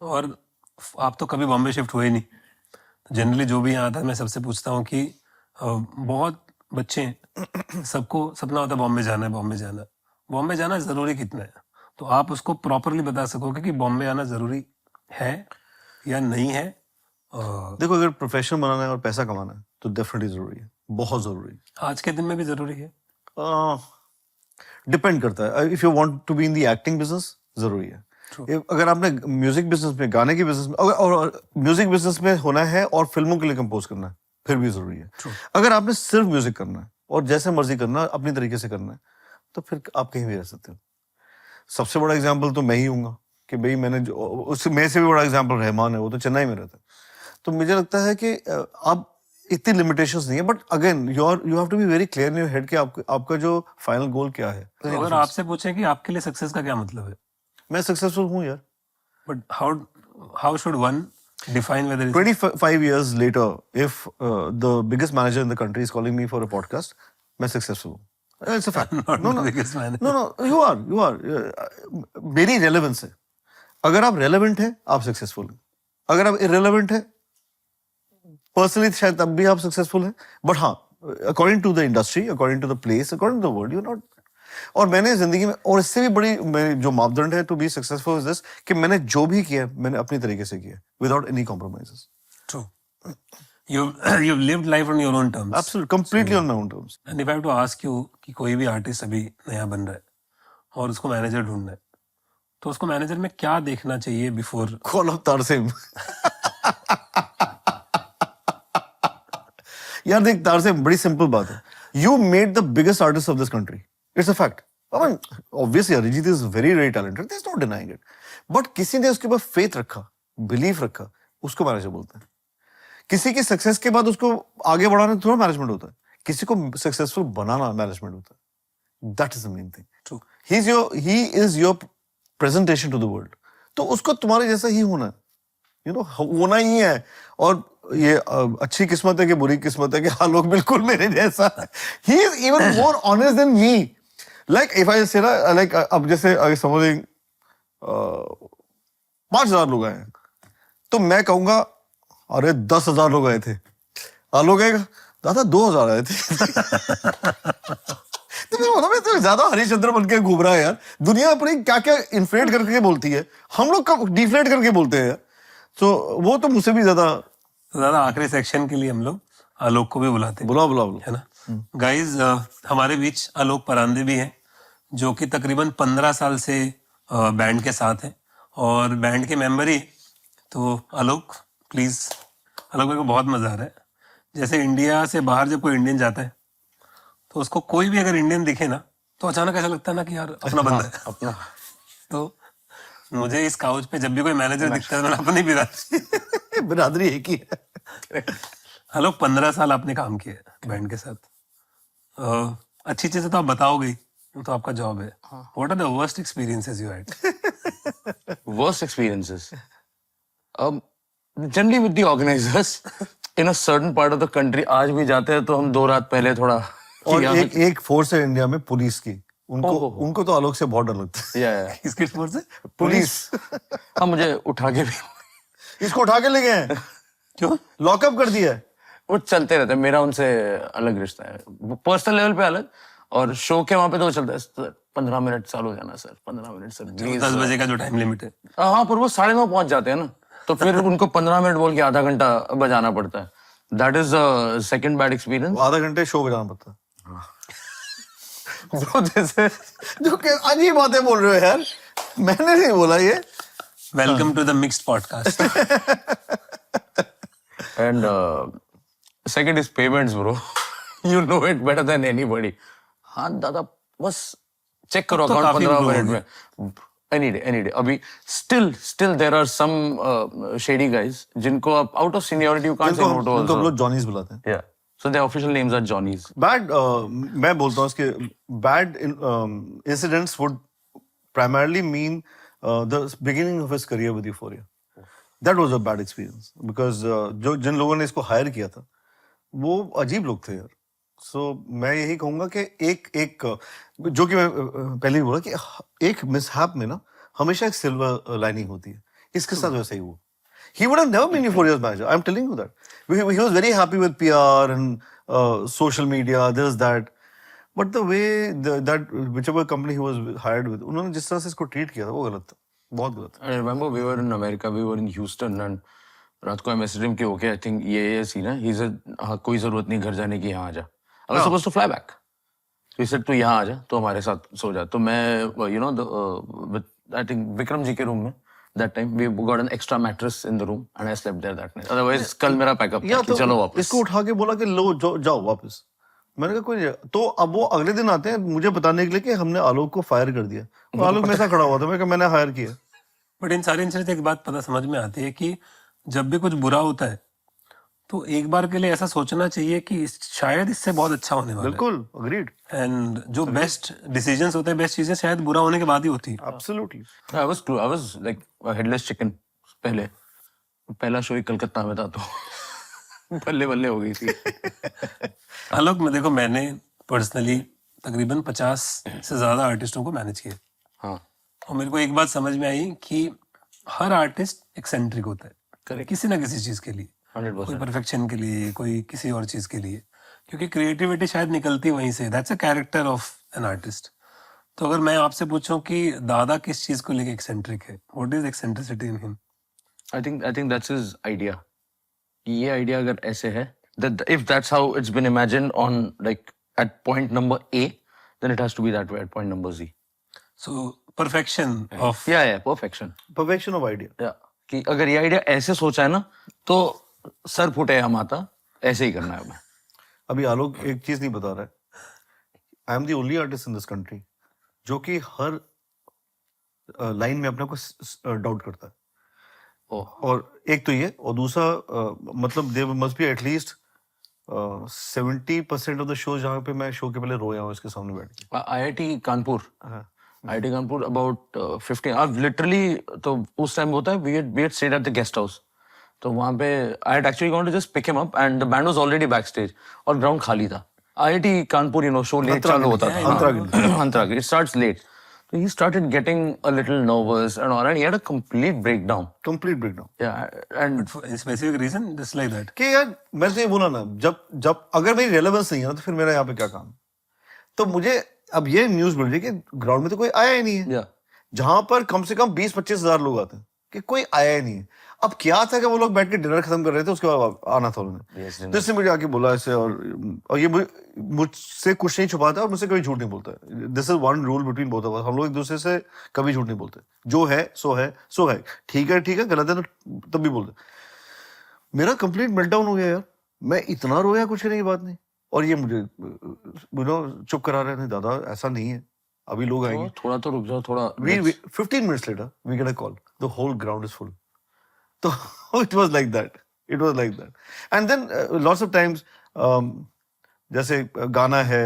और आप तो कभी बॉम्बे शिफ्ट हुए ही नहीं। जनरली जो भी यहाँ आता है मैं सबसे पूछता हूँ कि बहुत बच्चे हैं, सबको सपना होता है बॉम्बे जाना है, बॉम्बे जाना है। बॉम्बे जाना जरूरी कितना है? तो आप उसको प्रॉपरली बता सकोगे कि बॉम्बे आना जरूरी है या नहीं है? देखो, अगर प्रोफेशनल बनाना है और पैसा कमाना है तो डेफिनेटली जरूरी है, बहुत जरूरी है। आज के दिन में भी जरूरी है? डिपेंड करता है। If you want to be in the acting business जरूरी है। अगर आपने म्यूजिक बिजनेस में, गाने के बिजनेस में, और म्यूजिक बिजनेस में होना है और फिल्मों के लिए कंपोज करना है, फिर भी जरूरी है। अगर आपने सिर्फ म्यूजिक करना है और जैसे मर्जी करना है, अपनी तरीके से करना है, तो फिर आप कहीं भी रह सकते हो। सबसे बड़ा एग्जाम्पल तो मैं ही हूँ कि भाई मैंने मेरे से भी बड़ा एग्जाम्पल रहमान है, वो तो चेन्नई में रहता है। तो मुझे लगता है कि आप इतनी लिमिटेशंस नहीं है, but again you have to be very clear in your head कि आपका जो फाइनल गोल क्या है। तो अगर आपसे पूछे कि आपके लिए सक्सेस का क्या मतलब है? मैं सक्सेसफुल हूँ यार। But how should one define whether it's 25 years later, if the biggest manager in the country is calling me for a podcast, मैं successful हूँ। It's a fact. not No, the no, biggest manager. no, you are. मेरी relevance है। अगर आप relevant है, आप successful हैं। अगर आप irrelevant है, personally शायद तब भी आप successful हैं, but हाँ, according to the industry, according to the place, according to the world, you're not। और मैंने जिंदगी में, और इससे भी बड़ी जो मापदंड है to be successful is this, कि मैंने जो भी किया मैंने अपनी तरीके से किया, without any compromises. True. You've lived life on your own terms. Absolutely, completely on my own terms. And if I have to ask you कि कोई भी आर्टिस्ट अभी नया बन रहा है और उसको मैनेजर ढूंढना है, तो उसको मैनेजर में क्या देखना चाहिए बिफोर? Call of तारसेम। यार देख तारसेम, बड़ी सिंपल बात है। You made the biggest artist of this country, it's a fact. I mean, obviously Arijit is very very talented, there's no denying it, but किसी ने उसके ऊपर फेथ रखा, बिलीफ रखा, उसको मैनेजर बोलते हैं। किसी की सक्सेस के बाद उसको आगे बढ़ाना थोड़ा मैनेजमेंट होता है, किसी को सक्सेसफुल बनाना मैनेजमेंट होता है। That is the main thing. True. He is your presentation to the world. तो उसको तुम्हारे जैसा ही होना है, यू नो, होना ही है। और ये अच्छी किस्मत है कि बुरी किस्मत है कि आलोक बिल्कुल मेरे जैसा है। He is even more honest than me. Like if I से ना, लाइक अब जैसे सपोजिंग 5,000 लोग आए हैं, तो मैं कहूंगा अरे 10,000 लोग आए थे। आलोक कहेगा दादा 2,000 आए थे। तो मैं तो ज्यादा हरिश्चंद्र बन के घूम रहा है यार। दुनिया अपनी क्या क्या इन्फ्लेट करके बोलती है, हम लोग कब डिफ्लेट करके बोलते हैं। तो वो तो मुझसे भी ज्यादा। तो दादा आखिरी सेक्शन के लिए हम लोग आलोक को भी बुलाते हैं, बुलाओ है ना? गाइज, हमारे बीच आलोक परांदे भी हैं, जो कि तकरीबन 15 साल से बैंड के साथ हैं और बैंड के मेंबर ही। तो आलोक प्लीज, आलोक मेरे को बहुत मजा आ रहा है। जैसे इंडिया से बाहर जब कोई इंडियन जाता है तो उसको कोई भी अगर इंडियन दिखे ना, तो अचानक ऐसा लगता है ना कि यार अपना बंदा है अपना। तो मुझे इस काउच पे जब भी कोई मैनेजर दिखता है, मैंने अपनी बिरादरी एक ही है। आलोक 15 साल आपने काम किया बैंड के साथ, अच्छी चीजें तो आप बताओगे, तो आपका जॉब है। What are the worst experiences you had? Worst experiences. Generally with the organizers in a certain part of the country, आज भी जाते हैं तो हम 2 रात पहले थोड़ा। और एक फोर्स है इंडिया में पुलिस की, उनको तो आलोक से बहुत डर लगता है। या किसकी फोर्स है? पुलिस। हाँ, मुझे उठा के भी इसको उठा के ले गए हैं। क्यों? लॉकअप कर दिया है। वो चलते रहते हैं, मेरा उनसे अलग रिश्ता है, पर्सनल लेवल पे अलग, और शो के वहां पे तो चलता है 15 मिनट चालू हो जाना सर, 15 मिनट सर प्लीज। 10 बजे का जो टाइम लिमिट है। हाँ, पर वो 9:30 पहुंच जाते हैं ना, तो फिर उनको 15 मिनट बोल के आधा घंटा बजाना पड़ता है। That is second bad experience. आधा घंटे शो बजाना पड़ता है। ब्रो जैसे जो अजीब बातें बोल रहे हो यार, मैंने नहीं बोला ये। Welcome to the mixed podcast. And second is payments bro, you know it better than anybody. हाँ दादा, बस चेक करो तो अकाउंट काफी 15 improve मिनट में, एनी डे। अभी still there are some shady guys जिनको आप out of seniority you can't say no to उनको हम आल्सो। लोग जॉनीज बुलाते हैं। या So their official names are Johnnies. Bad मैं बोलता हूँ इसके bad incidents would primarily mean the beginning of his career with Euphoria. That was a bad experience because जो जिन लोगों ने इसको हायर किया था वो अजीब लोग थे यार. सो मैं यही कहूंगा कि एक जो कि मैं पहले भी बोला कि एक मिसहैप में ना हमेशा एक सिल्वर लाइनिंग होती है. इसके साथ वैसा ही हुआ. He would have never been Euphoria's manager. I'm telling you that. He was very happy with PR and social media, this, that. But the way that whichever company he was hired with, उन्होंने जिस तरह से इसको ट्रीट किया था वो गलत था. बहुत गलत था. I remember we were in America, we were in Houston, and रात को I messaged him कि okay, I think ये सीन है. He said हाँ कोई जरूरत नहीं घर जाने की, यहाँ आ जा. I was supposed to fly back. He said तू यहाँ आ जा, तो हमारे साथ सो जा. तो मैं you know with I think Vikram ji के रूम में that time we got an extra mattress in the room and I slept there that night. Otherwise कल मेरा पैकअप था कि चलो वापस. इसको उठा के बोला कि लो जाओ वापस. मैंने कहा कोई नहीं. तो अब वो अगले दिन आते हैं मुझे बताने के लिए कि हमने आलोक को फायर कर दिया. तो आलोक मेरे साथ खड़ा हुआ था. मैं कहा मैंने हायर किया. बट इन सारे इंसिडेंट एक बात पता समझ में आती है कि जब भी कुछ बुरा होता है तो एक बार के लिए ऐसा सोचना चाहिए कि शायद इससे बहुत अच्छा होने वाला है. बिल्कुल अग्रीड. एंड जो बेस्ट डिसीजंस होते हैं, बेस्ट चीजें शायद बुरा होने के बाद ही होती है. Absolutely. I was like a headless chicken पहला शो ही कलकत्ता में था तो बल्ले बल्ले हो गई थी. आलोक में देखो मैंने पर्सनली तकरीबन 50 से ज्यादा आर्टिस्टों को मैनेज किया. हाँ और मेरे को एक बात समझ में आई कि हर आर्टिस्ट एक्सेंट्रिक होता है. Correct. किसी ना किसी चीज के लिए. 100%. कोई परफेक्शन के लिए, कोई किसी और चीज के लिए. क्योंकि क्रिएटिविटी शायद निकलती वहीं से. That's a character of an artist. तो अगर मैं आपसे पूछूं कि दादा किस चीज को लेके एक्सेंट्रिक है, what is eccentricity in him? I think that's his idea. ये आइडिया अगर ऐसे है that if that's how it's been imagined on like at point number A, then it has to be that way at point number Z. So perfection of Yeah, perfection. Perfection of idea. Yeah. कि अगर ये आइडिया ऐसे सोचा है ना तो सर फुटे हम आता ऐसे ही करना है हमें. अभी आलोक एक चीज नहीं बता रहा है. I am the only artist in this country जो कि हर लाइन में अपने को डाउट करता है. और एक तो ये और दूसरा मतलब there must be at least 70% of the show जहाँ पे मैं शो के पहले रोया हूँ इसके सामने बैठ के. IIT कानपुर. हाँ. IIT Kanpur about 15. अब लिटरली तो उस टाइम होता है we had stayed at the guest house. तो वहाँ पे I had actually gone to just pick him up and the band was already backstage और ग्राउंड खाली था. IIT Kanpur you know show late चालू होता था. अंतरागिरी. It starts late. So he started getting a little nervous and all, and he had a complete breakdown. Complete breakdown. Yeah, and specific reason just like that. कि यार मैं तो ये बोला ना जब अगर मेरी रेलेवेंस नहीं है ना तो फिर मेरा यहाँ पे क्या काम. तो मुझे अब ये न्यूज मिल रही है कि ग्राउंड में तो कोई आया ही नहीं है. yeah. जहां पर कम से कम 20-25 हजार लोग आते हैं कि कोई आया ही नहीं है. अब क्या था कि वो लोग बैठ के डिनर खत्म कर रहे थे उसके बाद आना था उन्होंने. Yes, dinner. तो इसने मुझे आके बोला ऐसे और ये मुझसे कुछ नहीं छुपाता और मुझसे कभी झूठ नहीं बोलता. This is one rule between both of us. हम लोग एक दूसरे से कभी झूठ नहीं बोलते. जो है सो है. ठीक है गलत है तो तब भी बोलते. मेरा कंप्लीट मेल्टडाउन हो गया यार. मैं इतना रोया कुछ नहीं बात नहीं. और ये मुझे चुप करा रहे थे. दादा ऐसा नहीं है अभी लोग आएंगे. थोड़ा तो रुक जाओ थोड़ा. 15 minutes later we get a call. The whole ground is full. So it was like that. And then lots of times जैसे गाना है,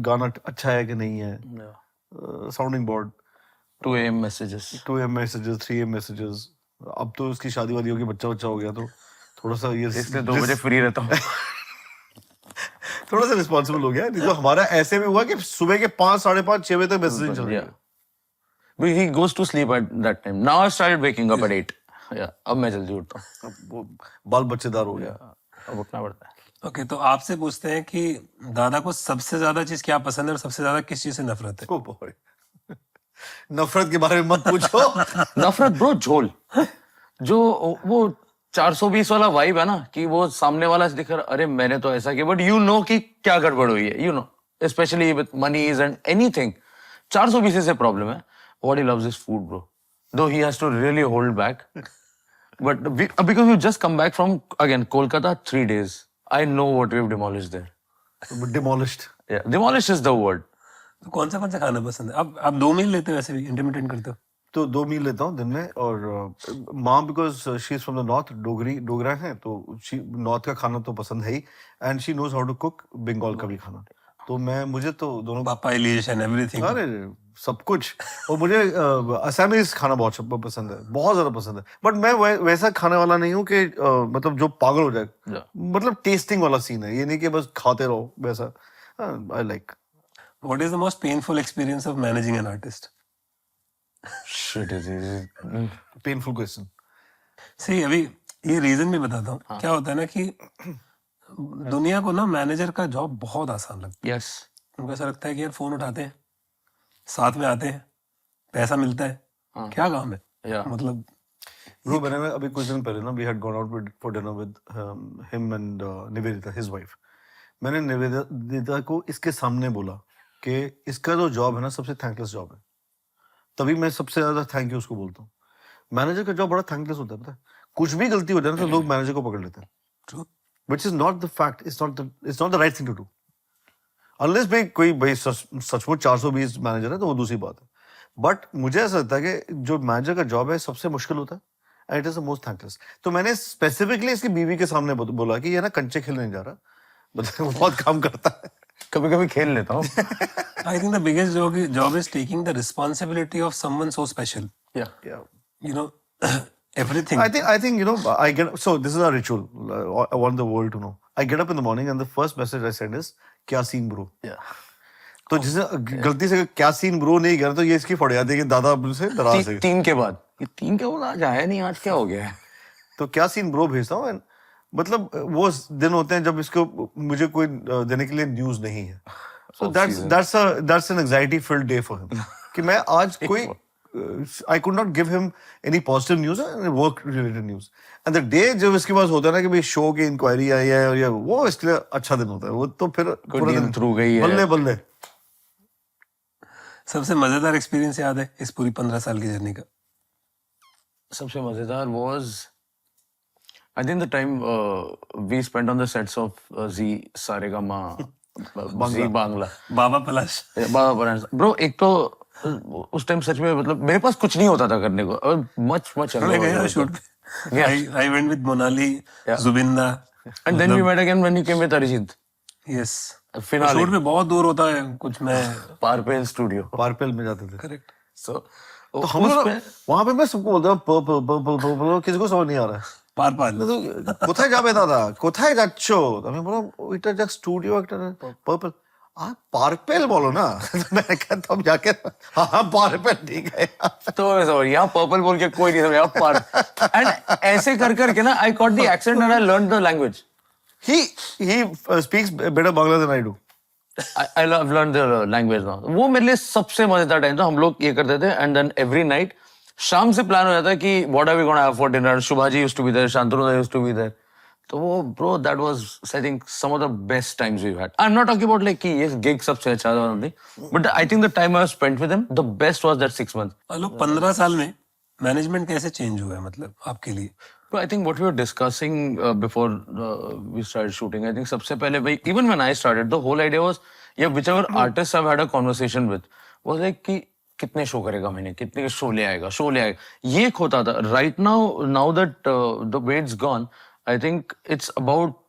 गाना अच्छा है कि नहीं है, sounding board, 2 AM messages. 2 AM messages, 3 AM messages. अब तो उसकी शादी वादी होगी, बच्चा हो गया तो थोड़ा सा ये इसलिए 2 बजे फ्री रहता हूँ. थोड़ा सा रिस्पॉन्सिबल हो गया. नहीं तो हमारा ऐसे भी हुआ कि सुबह के 5, 5:30, 6 बजे तक मैसेज चल रहा है. But he goes to sleep at that time. Now I started waking up at 8. Yeah, अब मैं जल्दी उठता हूँ. अब वो बाल बच्चेदार हो गया. अब उठना पड़ता है. ओके, तो आपसे पूछते हैं कि दादा को सबसे ज्यादा चीज क्या पसंद है और सबसे ज्यादा किस चीज से नफरत है? Oh boy. नफरत के बारे में मत पूछो. नफरत ब्रो झोल. जो वो 420 वाला वाइब है ना कि वो सामने वाला दिख रहा अरे मैंने तो ऐसा किया बट यू नो कि क्या गड़बड़ हुई है. You know specially with monies and anything. 420 से प्रॉब्लम है. What he loves is food, bro. Though he has to really hold back. But because we've just come back from, again, Kolkata, 3 days. I know what we've demolished there. Demolished. Yeah, demolished is the word. तो कौन सा खाना पसंद है? अब 2 मील लेते हो वैसे भी, इंटरमिटेंट करते हो? तो 2 मील लेता हूँ दिन में। और माँ because she is from the north, Dogra है, तो नॉर्थ का खाना तो पसंद है ही, and she knows how to cook Bengal का भी खाना। तो मुझे तो दोनों पापा इलिश एंड एवरीथिंग। अरे सब कुछ। और मुझे असमीज खाना बहुत पसंद है, बहुत ज्यादा पसंद है। बट मैं वैसा खाने वाला नहीं हूँ कि मतलब जो पागल हो जाए। मतलब टेस्टिंग वाला सीन है, ये नहीं कि बस खाते रहो वैसा। I like. What is the most painful experience of managing an artist? Shit, painful question. See, अभी ये रीजन भी बताता हूँ। क्या होता है ना कि दुनिया को ना मैनेजर का जॉब बहुत आसान लगता है। Yes. उनको ऐसा लगता है कि यार फोन उठाते हैं, साथ में आते हैं, पैसा मिलता है, क्या काम है। Yeah. मतलब ब्रो मैंने अभी कुछ दिन पहले ना we had gone out for dinner with him and Nivedita his wife. मैंने निवेदिता को इसके सामने बोला कि इसका जो जॉब है ना सबसे थैंकलेस जॉब है। तभी मैं सबसे ज्यादा थैंक यू उसको बोलता हूँ। मैनेजर का जॉब बड़ा थैंकलेस होता है, पता है। कुछ भी गलती हो जाए ना तो लोग मैनेजर को पकड़ लेते हैं, True. Which is not the fact, it's not the right thing to do. Unless भाई कोई भाई सचमुच 420 मैनेजर है तो वो दूसरी बात है। बट मुझे ऐसा लगता है कि जो मैनेजर का जॉब है सबसे मुश्किल होता है, and it is the most thankless. तो मैंने स्पेसिफिकली इसकी बीवी के सामने बोला कि ये ना कंचे खेलने नहीं जा रहा, मतलब वो बहुत काम करता है। कभी कभी खेल लेता हूँ। I think the biggest job is taking the responsibility of someone so special. Yeah. Yeah. You know, everything. I think you know, I get, so this is our ritual. I want the world to know. I get up in the morning and the first message I send is क्या सीन ब्रो। Yeah. तो जिसे गलती से क्या सीन ब्रो नहीं गया तो ये इसकी फट जाती है कि दादा मुझसे नाराज है। 3 के बाद ये 3 के बाद आज आया नहीं, आज क्या हो गया है। तो क्या सीन ब्रो भेजता हूँ, and मतलब वो दिन होते हैं जब इसको मुझे कोई देने के लिए न्यूज नहीं है। So that's an anxiety filled day for him. कि मैं आज कोई I could not give him any positive news and work related news. And the day जब इसके पास होता है ना कि भाई शो की इंक्वायरी आई है और ये वो इसके लिए अच्छा दिन होता है। वो तो फिर पूरा दिन थ्रू गई है। बल्ले बल्ले। सबसे मजेदार एक्सपीरियंस याद है इस पूरी 15 साल की जर्नी का? सबसे मजेदार was I think the time we spent on the sets of Z Saregama, Z Bangla, Baba Palash. Baba परांज। Bro एक तो उस टाइम सच में मतलब मेरे पास कुछ नहीं होता था करने को, और मच मैं गया शूट पे। I went with Monali, Zubinda, and then we met again when you came with Arijit. yes. Finale. Shoot पे बहुत दूर होता है कुछ। मैं पारपेल स्टूडियो। पारपेल में जाते थे। करेक्ट। So तो हम वहां पे मैं सबको बोलता हूँ पर्पल पर्पल पर्पल, किसी को समझ नहीं आ रहा है। পার পার তো কোথায় যাবে দাদা, কোথায় যাচ্ছো? আমি বললাম ওইটা যা স্টুডিও একটা পার্পল। আর পার্পেল বলো না। मैं कहता हूँ जाके हाँ पार्पल ठीक है। तो यहाँ पर्पल बोल के कोई नहीं समझा पार। एंड ऐसे कर करके ना I got the accent and I learn the language. he speaks better Bangla than I do. I love learned the language now. वो मेरे लिए सबसे मजेदार टाइम था। हम लोग ये करते थे एंड देन एवरी नाइट शाम से प्लान हो जाता है कि what are we gonna have for dinner. Shubhaji used to be there, Shantanu used to be there. तो वो bro that was I think some of the best times we had. I am not talking about like कि ये गिग सबसे अच्छा था नहीं, but I think the time I spent with them the best was that 6 months। लोग 15 साल में मैनेजमेंट कैसे चेंज हुआ है मतलब आपके लिए? But I think what we were discussing before we started shooting, I think सबसे पहले भाई even when I started, the whole idea was yeah, whichever artists I've had a conversation with was like कि कितने शो करेगा महीने, कितने शो ले आएगा ये एक होता था। Right now that the way it's gone, I think it's about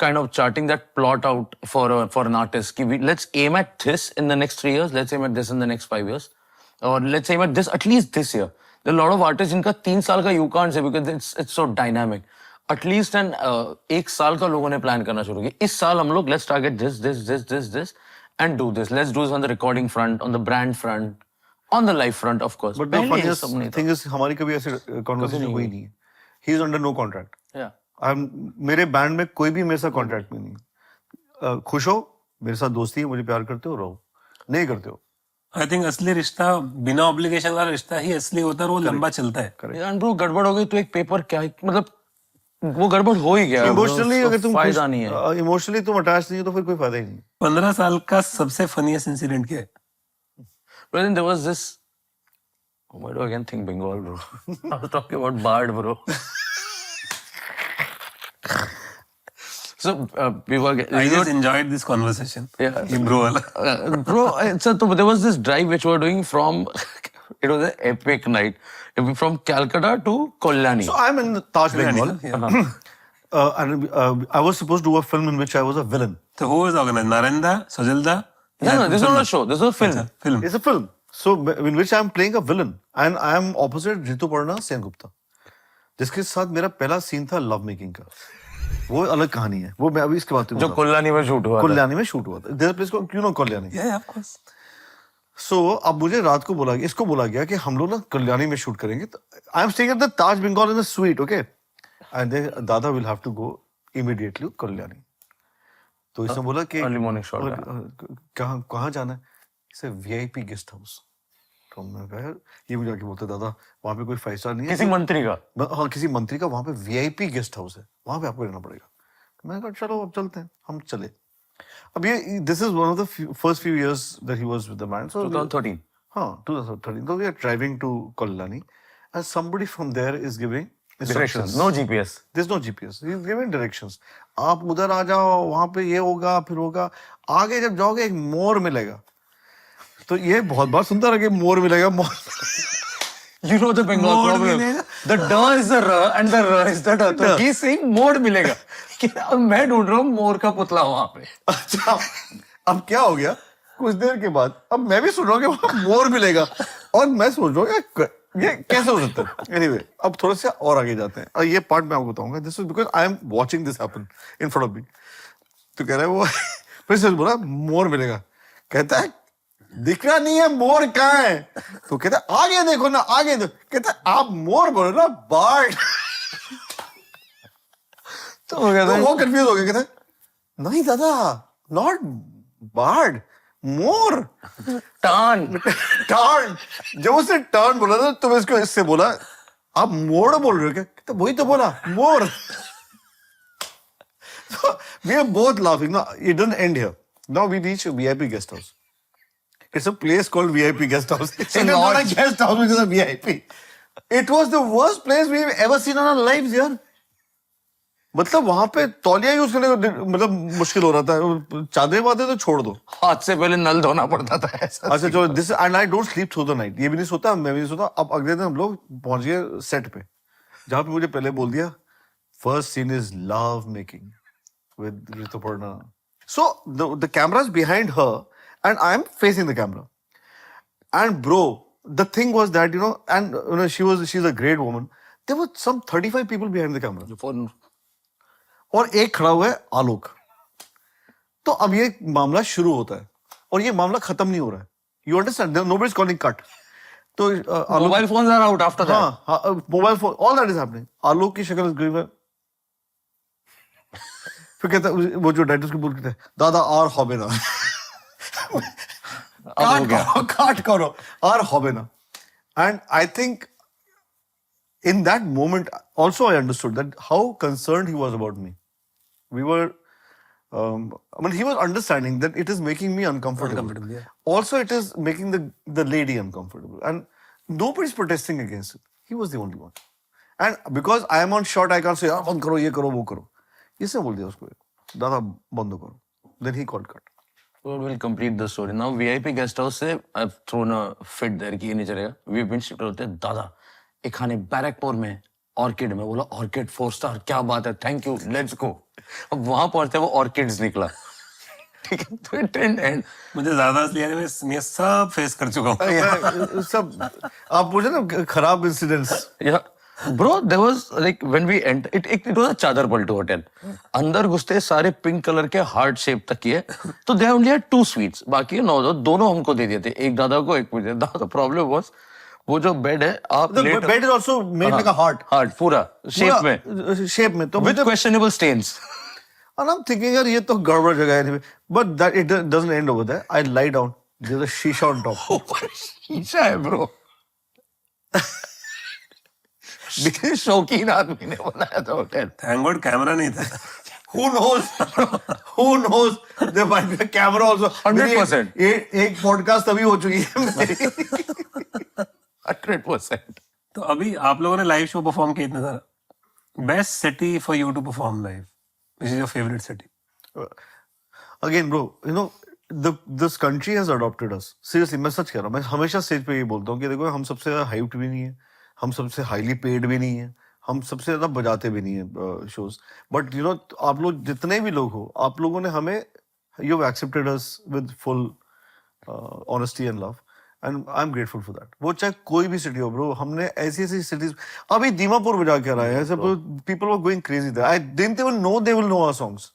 kind of charting that plot out for an artist कि let's aim at this in the next 3 years, let's aim at this in the next 5 years, or let's aim at this at least this year. There are a lot of artists जिनका 3 साल का you can't say because it's so dynamic. At least 1 साल का लोगों ने प्लान करना शुरू किया। इस साल हम लोग let's target this and do this. Let's do this on the recording front, on the brand front, on the live front of course. But the funniest thing is हमारी कभी ऐसे conversation हुई नहीं है। He is under no contract. Yeah. मेरे बैंड में कोई भी मेरे साथ कॉन्ट्रैक्ट में नहीं। खुश हो, मेरे साथ दोस्ती है, मुझे प्यार करते हो रहो, नहीं करते हो। आई थिंक असली रिश्ता बिना ऑब्लिगेशन वाला रिश्ता ही असली होता है और वो लंबा चलता है। यार ब्रो गड़बड़ हो गई तो एक पेपर क्या मतलब वो गड़बड़ हो ही गया। इमोशनली अगर तुम फायदा नहीं है, इमोशनली तुम अटैच नहीं हो तो फिर कोई फायदा ही नहीं। 15 साल का सबसे फनीएस्ट इंसिडेंट क्या है? But then there was this, why do I again think Bengal bro? I was talking about Bard bro. So we were I just enjoyed this conversation. Yeah. ये bro वाला। bro, so there was this drive which we were doing from It was an epic night. From Calcutta to Kalyani. So I'm in Taj Bengal. Yeah. And I was supposed to do a film in which I was a villain. So who was organized? Narendra, Sajilda? No, this is not a show. This is a film. Film. It's a film. So in which I'm playing a villain. And I am opposite Rituparna Sengupta. जिसके साथ मेरा पहला सीन था लव मेकिंग का. वो अलग कहानी है. वो मैं अभी इसके बाद जो कल्याणी में शूट हुआ था. कल्याणी में शूट हुआ था. There's a place called, you know Kalyani. Yeah, of course. So अब मुझे रात को बोला, इसको बोला गया कि हम लोग ना कल्याणी में शूट करेंगे. I am staying at the Taj Bengal in a suite, okay, and dada will have to go immediately Kalyani. तो इसने बोला कि Early morning shot है. कहाँ जाना है? इसे वीआईपी गेस्ट हाउस. तो मैंने कहा यार, ये मुझे आके बोलते दादा वहाँ पे कोई 5 स्टार नहीं है. किसी मंत्री का. हाँ, किसी मंत्री का. वहाँ पे वीआईपी गेस्ट हाउस है, वहाँ पे आपको रहना पड़ेगा. मैंने कहा चलो अब चलते हैं. हम चले. अब ये this is one of the first few years that he was with the band. So 2013. हाँ, 2013. So we are driving to Kalyani, and somebody from there is giving Directions. instructions. No GPS. There's no GPS. He's giving directions. आप उधर आ जाओ, वहाँ पे ये होगा, फिर होगा. आगे जब जाओगे एक मोर मिलेगा. तो ये बहुत बार सुनता रहा कि मोर मिलेगा, मोर. You know the Bengal Mode problem. मिलेगा. The D is the R and the R is the D. तो he's saying मोड़ मिलेगा. अब मैं ढूंढ रहा हूँ मोर का पुतला वहाँ पे. अच्छा, अब क्या हो गया? कुछ देर के बाद अब मैं भी सुन रहा हूँ कि वहाँ मोर मिलेगा, और मैं सोच रहा हूँ ये कैसे हो सकता है. एनीवे, अब थोड़ा सा और आगे जाते हैं. और ये पार्ट मैं आपको बताऊंगा. This is because I am watching this happen in front of me. तो कह रहा है वो फिर से बोला मोर मिलेगा. कहता है दिख रहा नहीं है, मोर कहाँ है? तो कहता है आगे देखो ना, आगे देखो. कहता है आप मोर बोलो ना, बर्ड. तो वो कहता तो है वो कंफ्यूज हो गया. कहता है नहीं दादा, नॉट बर्ड, मोर. टान. टर्न. जब उसने टर्न बोला था तो मैं इसको इससे बोला आप मोड़ बोल रहे हो क्या? तो वही तो बोला, मोर. We are both laughing. No, it doesn't end here. Now we reach a VIP guest house. It's a place called VIP guest house. It's not a guest house, which is a VIP. It was the worst place we've ever seen in our lives, यार. मतलब वहां पे तौलिया यूज करने को मतलब मुश्किल हो रहा था. चादरें वादरें तो छोड़ दो. हाथ से पहले नल धोना पड़ता था ऐसा. अच्छा जो this and I don't sleep through the night. ये भी नहीं सोता, मैं भी नहीं सोता. अब अगले दिन हम लोग पहुंच गए सेट पे, जहां पे मुझे पहले बोल दिया first scene is love making with Rituparna. So the camera is behind her and I am facing the camera. And bro the thing was that and she is a great woman. There were some 35 people behind the camera, और एक खड़ा हुआ है आलोक. तो अब ये मामला शुरू होता है और ये मामला खत्म नहीं हो रहा है. You understand, nobody is calling cut. तो mobile phones are out after that. हाँ, mobile phone, all that is happening. Alok की शक्ल ग्रीव है. फिर कहता है वो जो डायरेक्टर की बोलते हैं दादा और हॉबे ना. काट करो और हॉबे ना. And I think in that moment also I understood that how concerned he was about me. We were I mean he was understanding that it is making me uncomfortable. Yeah. Also it is making the lady uncomfortable, and nobody's protesting against it. He was the only one. And because I am on shot I can't say yaar band karo, ye karo, wo karo. इसने बोल दिया उसको दादा बंद करो. Then he called cut. We'll complete the story. Now VIP guest house से I've thrown a fit there कि ये नहीं चलेगा. We've been shifted होते दादा एक खाने बैरकपुर में ऑर्किड में. बोला ऑर्किड 4 स्टार, क्या बात है, थैंक यू, लेट्स गो. अब वहां पहुंचते वो ऑर्किड्स निकला. ठीक है, तो इट डिडंट एंड. मुझे ज्यादा इसलिए मैं सब फेस कर चुका हूँ. सब आप पूछे ना खराब इंसिडेंट्स. या bro there was like when we enter it was a चादर पलटू होटल. अंदर घुसते सारे पिंक कलर के हार्ट शेप तक किए. तो दे ओनली हैड 2 स्वीट्स, बाकी 9 दोनों हमको दे दिए थे. एक दादा को, एक मुझे. दादा प्रॉब्लम वाज वो जो बेड है आप The bed is also made like a heart. Heart पूरा शेप में तो with questionable stains. And I'm thinking यार ये तो गड़बड़ जगह है. But that it doesn't end over there. I lie down. There's a shisha on top. शीशा है ब्रो. शौकीन आदमी ने बनाया था होटल. थैंक गॉड कैमरा नहीं था. Who knows? Who knows? There might be a camera also. 100%. एक podcast तभी हो चुकी है मेरी. 100%. तो अभी आप लोगों ने लाइव शो परफॉर्म किया इतना सारा. Best city for you to perform live. Which is your favourite city? Again, bro, this country has adopted us seriously. मैं सच कह रहा हूँ. मैं हमेशा स्टेज पे ये बोलता हूँ कि देखो हम सबसे ज्यादा हाइप्ड भी नहीं है, हम सबसे हाईली पेड भी नहीं है, हम सबसे ज्यादा बजाते भी नहीं है शोज. बट यू नो आप लोग जितने भी लोग हो, आप लोगों ने हमें you have accepted us with full honesty and love and I am grateful for that. वो चाहे कोई भी सिटी हो ब्रो, हमने ऐसी ऐसी सिटीज, अभी दीमापुर बजा के रहा है ऐसे, people were going crazy there. I didn't even know they will know our songs.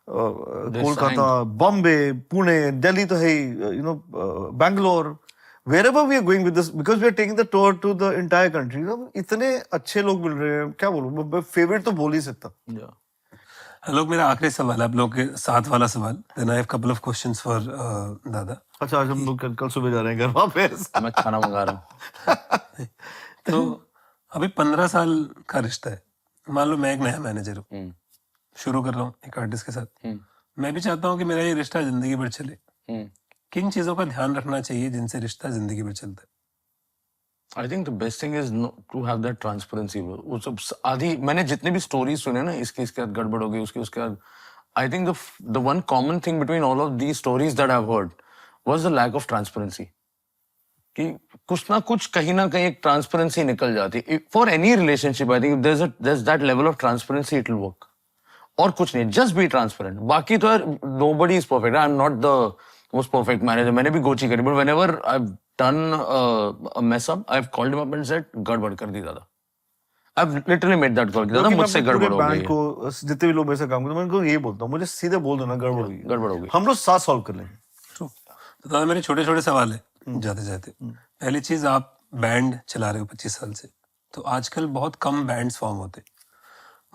Kolkata, Bombay, Pune, Delhi तो है, you know, Bangalore, wherever we are going with this, because we are taking the tour to the entire country. You know, इतने अच्छे लोग मिल रहे हैं, क्या बोलूं, फेवरेट तो बोल ही सकता. हेलो, मेरा आखिरी सवाल आप लोग के साथ वाला सवाल. Then I have couple of questions for dada. अच्छा, आज हम लोग कल सुबह जा रहे हैं घर वापस. मैं खाना मंगा रहा हूँ. तो अभी 15 साल का रिश्ता है. मान लो मैं एक नया मैनेजर हूँ, शुरू कर रहा हूँ एक आर्टिस्ट के साथ. मैं भी चाहता हूँ कि मेरा ये रिश्ता जिंदगी भर चले. किन चीजों का ध्यान रखना चाहिए जिनसे रिश्ता जिंदगी भर चलता है? I think the best thing is to have that transparency. वो सब आधी मैंने जितने भी स्टोरीज सुने ना, इसके साथ गड़बड़ हो गई, उसके बाद, I think the one common thing between all of the stories that I have heard was the lack of transparency. कि कुछ ना कुछ कहीं ना कहीं एक ट्रांसपेरेंसी निकल जाती है for any relationship. I think there is that level of transparency, it will work. और कुछ नहीं, जस्ट बी ट्रांसपेरेंट. बाकी तो यार nobody is perfect. I am not the most perfect manager. मैंने भी गोची करी, but whenever I have done a mess up, I have called him up and said गड़बड़ कर दी दादा. I have literally made that call. दादा मुझसे गड़बड़ हो गई. को जितने भी लोग मेरे से काम करते हैं, मैं उनको यही बोलता हूँ, मुझे सीधे बोल दो ना, गड़बड़ हो गई, गड़बड़ हो गई, हम लोग साथ सॉल्व कर लेंगे. तो दादा मेरे छोटे छोटे सवाल है जाते जाते. पहली चीज, आप बैंड चला रहे हो 25 साल से, तो आजकल बहुत कम बैंड्स फॉर्म होते,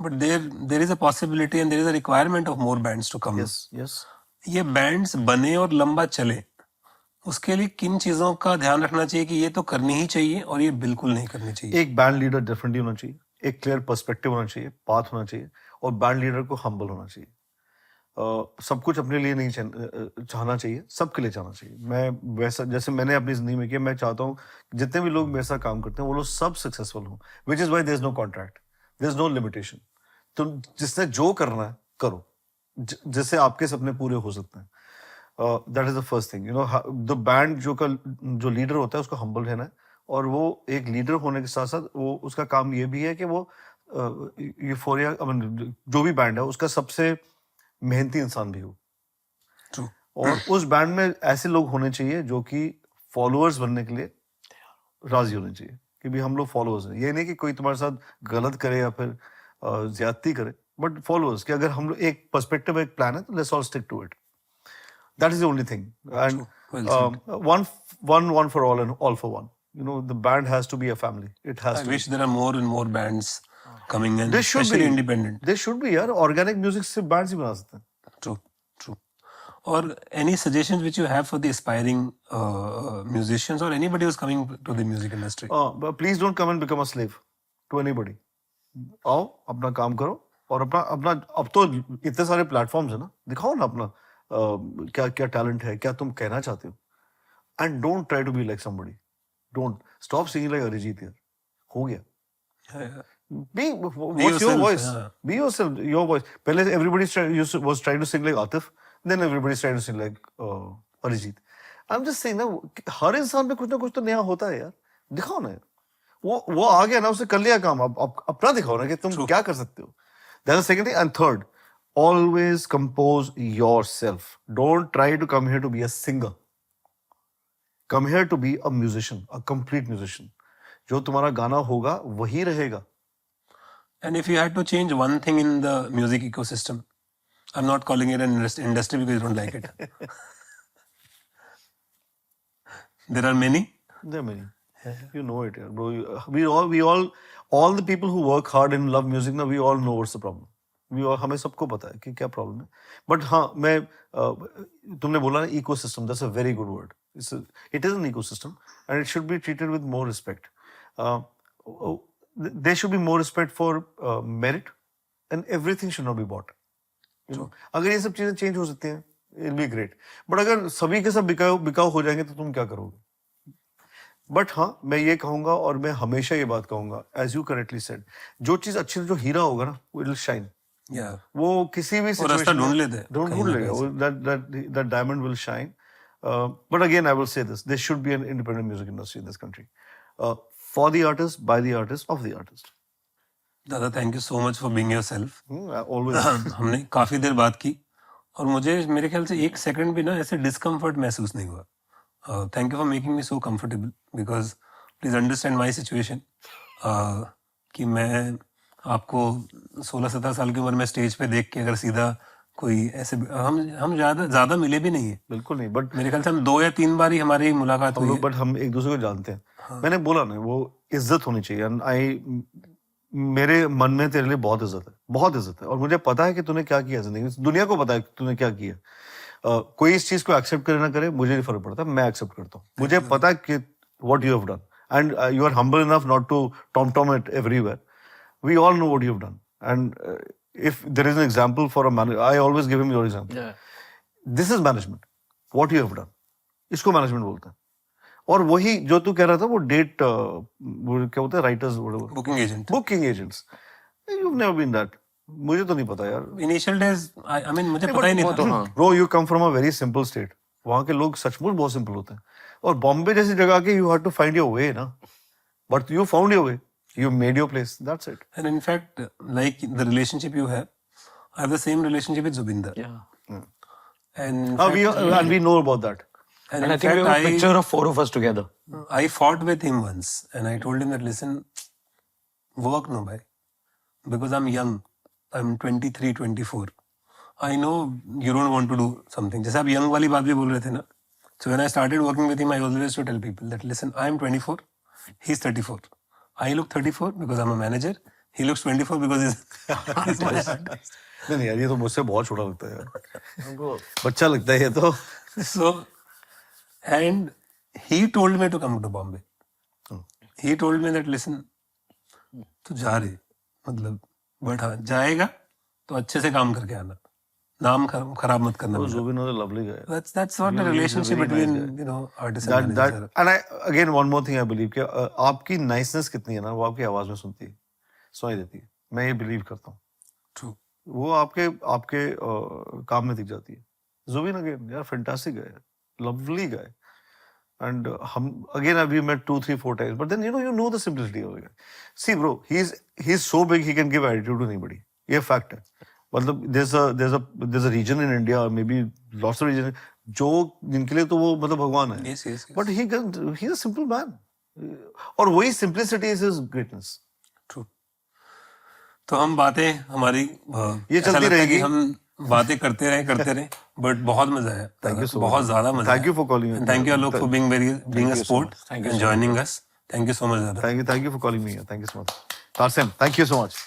but there is a possibility and there is a requirement of more bands to come. Yes. ये बैंड्स बने और लंबा चले, उसके लिए किन चीजों का ध्यान रखना चाहिए कि ये तो करनी ही चाहिए और ये बिल्कुल नहीं करनी चाहिए? एक बैंड लीडर डेफिनेटली होना चाहिए, एक क्लियर पर्सपेक्टिव होना चाहिए, पाथ होना चाहिए, और बैंड लीडर को हम्बल होना चाहिए. सब कुछ अपने लिए नहीं चाहना चाहिए, सबके लिए चाहना चाहिए. मैं वैसा, जैसे मैंने अपनी जिंदगी में किया, मैं चाहता हूँ जितने भी लोग मेरे साथ काम करते हैं वो लोग सब सक्सेसफुल हों. Which is why there is no contract, there is no limitation. तुम जिसने जो करना है करो, जिससे आपके सपने पूरे हो सकते हैं. That is the first thing. You know, the band जो लीडर होता है उसको हम्बल रहना है, और वो एक लीडर होने के साथ साथ वो उसका काम ये भी है कि वो यूफोरिया, जो भी बैंड है उसका सबसे मेहनती इंसान भी हो. True. और उस बैंड में ऐसे लोग होने चाहिए जो कि फॉलोअर्स बनने के लिए राजी होने चाहिए कि भी हम लोग फॉलोअर्स हैं. ये नहीं कि कोई तुम्हारे साथ गलत करे या फिर ज्यादती करे, बट फॉलोअर्स कि अगर हम लोग एक पर्सपेक्टिव, एक प्लान है, तो let's all stick to it. That is the only thing. And Well said. one for all and all for one. You know, the band has to be a family. It has I to. wish there are more and more bands coming in, There should especially be. independent. There should be, यार. Organic music से bands ही बना सकते हैं. True, true. Or any suggestions which you have for the aspiring musicians or anybody who's coming to the music industry? But please don't come and become a slave to anybody. आओ, अपना काम करो, और अपना अब तो इतने सारे प्लेटफॉर्म्स है ना, दिखाओ ना अपना क्या क्या टैलेंट है, क्या तुम कहना चाहते हो. And don't try to be like somebody. Don't stop singing like Arijit. यार हो गया. Be what's your voice? Be yourself, your voice. पहले everybody was trying to sing like Atif, then everybody's trying to sing like Arijit. I'm just saying ना, हर इंसान में कुछ ना कुछ तो नया होता है यार. दिखाओ ना यार. वो आ गया ना, उसने कर लिया काम. अब अपना दिखाओ ना कि तुम क्या कर सकते हो. That's the second thing. And third, always compose yourself. Don't try to come here to be a singer. Come here to be a musician, a complete musician. जो तुम्हारा गाना होगा वही रहेगा. And if you had to change one thing in the music ecosystem, I'm not calling it an industry because you don't like it. There are many. There are many. You know it, bro. We all the people who work hard and love music, now we all know what's the problem. हमें सबको पता है कि क्या प्रॉब्लम है. बट हाँ, मैं तुमने बोला ना ecosystem, that's a very good word. It is an ecosystem and it should be treated with more respect. There should be more respect for merit and everything should not be bought. अगर ये सब चीजें चेंज हो सकती हैं, it will be great. But अगर सभी के सब बिकाऊ हो जाएंगे तो तुम क्या करोगे? बट हाँ, मैं ये कहूंगा, और मैं हमेशा ये बात कहूंगा, एज यू करेक्टली सेड, जो चीज अच्छी, जो हीरा होगा ना, वो इट विल शाइन. Yeah. वो किसी भी वो रास्ता situation ढूंढ में लेते हैं, ढूंढ कहीं ना लेगा कहीं वो, that diamond will shine. But again I will say this, there should be an independent music industry in this country, for the artist, by the artist, of the artist. दादा thank you so much for being yourself. Always. हमने काफी देर बात की और मुझे मेरे ख्याल से एक सेकंड भी ना ऐसे डिस्कम्फर्ट महसूस नहीं हुआ. Thank you for making me so comfortable because please understand my situation कि मैं आपको 16-17 साल की उम्र में स्टेज पे देख के अगर सीधा कोई ऐसे हम ज्यादा मिले भी नहीं है. बिल्कुल नहीं, बट मेरे ख्याल से हम 2 या 3 बार ही हमारी मुलाकात हम हुई लोग, है. बट हम एक दूसरे को जानते हैं. मैंने बोला ना, वो इज्जत होनी चाहिए. एंड मेरे मन में तेरे लिए बहुत इज्जत है, बहुत इज्जत है. और मुझे पता है कि तूने क्या किया जिंदगी में, दुनिया को पता है कि तूने क्या किया. कोई इस चीज को एक्सेप्ट करे ना करे, मुझे नहीं फर्क पड़ता, मैं एक्सेप्ट करता हूँ. मुझे पता है कि what you have done, and you are humble enough not to tom it everywhere. We all know what you have done. And if there is an example for a man, I always give him your example. This is management. What you have done, इसको मैनेजमेंट बोलते हैं. और वही जो तू कह रहा था, वो डेट, वो क्या बोलते हैं, writers, booking agents. You have never been that. मुझे तो नहीं पता यार. इनिशियल डेज आई मीन मुझे पता ही नहीं था. Bro, you come from a very simple state. वहां के लोग सचमुच बहुत सिंपल होते हैं. और बॉम्बे जैसी जगह के you have to find your way ना. But you found your way, you made your place, that's it. And in fact, like the relationship you have, I have the same relationship with Zubinder. Yeah. And we know about that. And And I in think we fact, have a picture of 4 of us together. I fought with him once and I told him that, listen, work no bhai, because I'm young. I'm 23, 24. I know you don't want to do something. जैसे आप young वाली बात भी बोल रहे थे ना. So when I started working with him, I always used to tell people that, listen, I'm 24, he's 34. I look 34 because I'm a manager. He looks 24 because he's my artist. नहीं यार, ये तो मुझसे बहुत छोटा लगता है यार. बच्चा लगता है ये तो. So, and he told me to come to Bombay. He told me that, listen, तू जा रही, मतलब, but हाँ, जाएगा तो अच्छे से काम करके आना. नाम खराब मत करना. Zubin was a lovely guy. That's what the relationship between artist and manager. And I again one more thing I believe कि आपकी niceness कितनी है ना, वो आपकी आवाज में सुनती है, सुनाई देती है. मैं ये believe करता हूँ. True. वो आपके काम में दिख जाती है. Zubin again, यार fantastic guy, lovely guy. And हम again we met 2, 3, 4 times. But then you know the simplicity of the guy. See bro, he's so big he can give attitude to anybody. ये fact है. मतलब there's a region in India, or maybe lots of regions, जो जिनके लिए तो वो मतलब भगवान है. Yes. But he's a simple man. और वही simplicity is his greatness. True. तो हम बातें हमारी ये चलती रहेगी. हम बातें करते रहे बट बहुत मजा आया. Thank you so much. बहुत ज्यादा मजा. Thank you for calling me. Thank you Alok for being a sport and joining us. Thank you so much. Thank you for calling me. Thank you so much. Tarsem, thank you so much.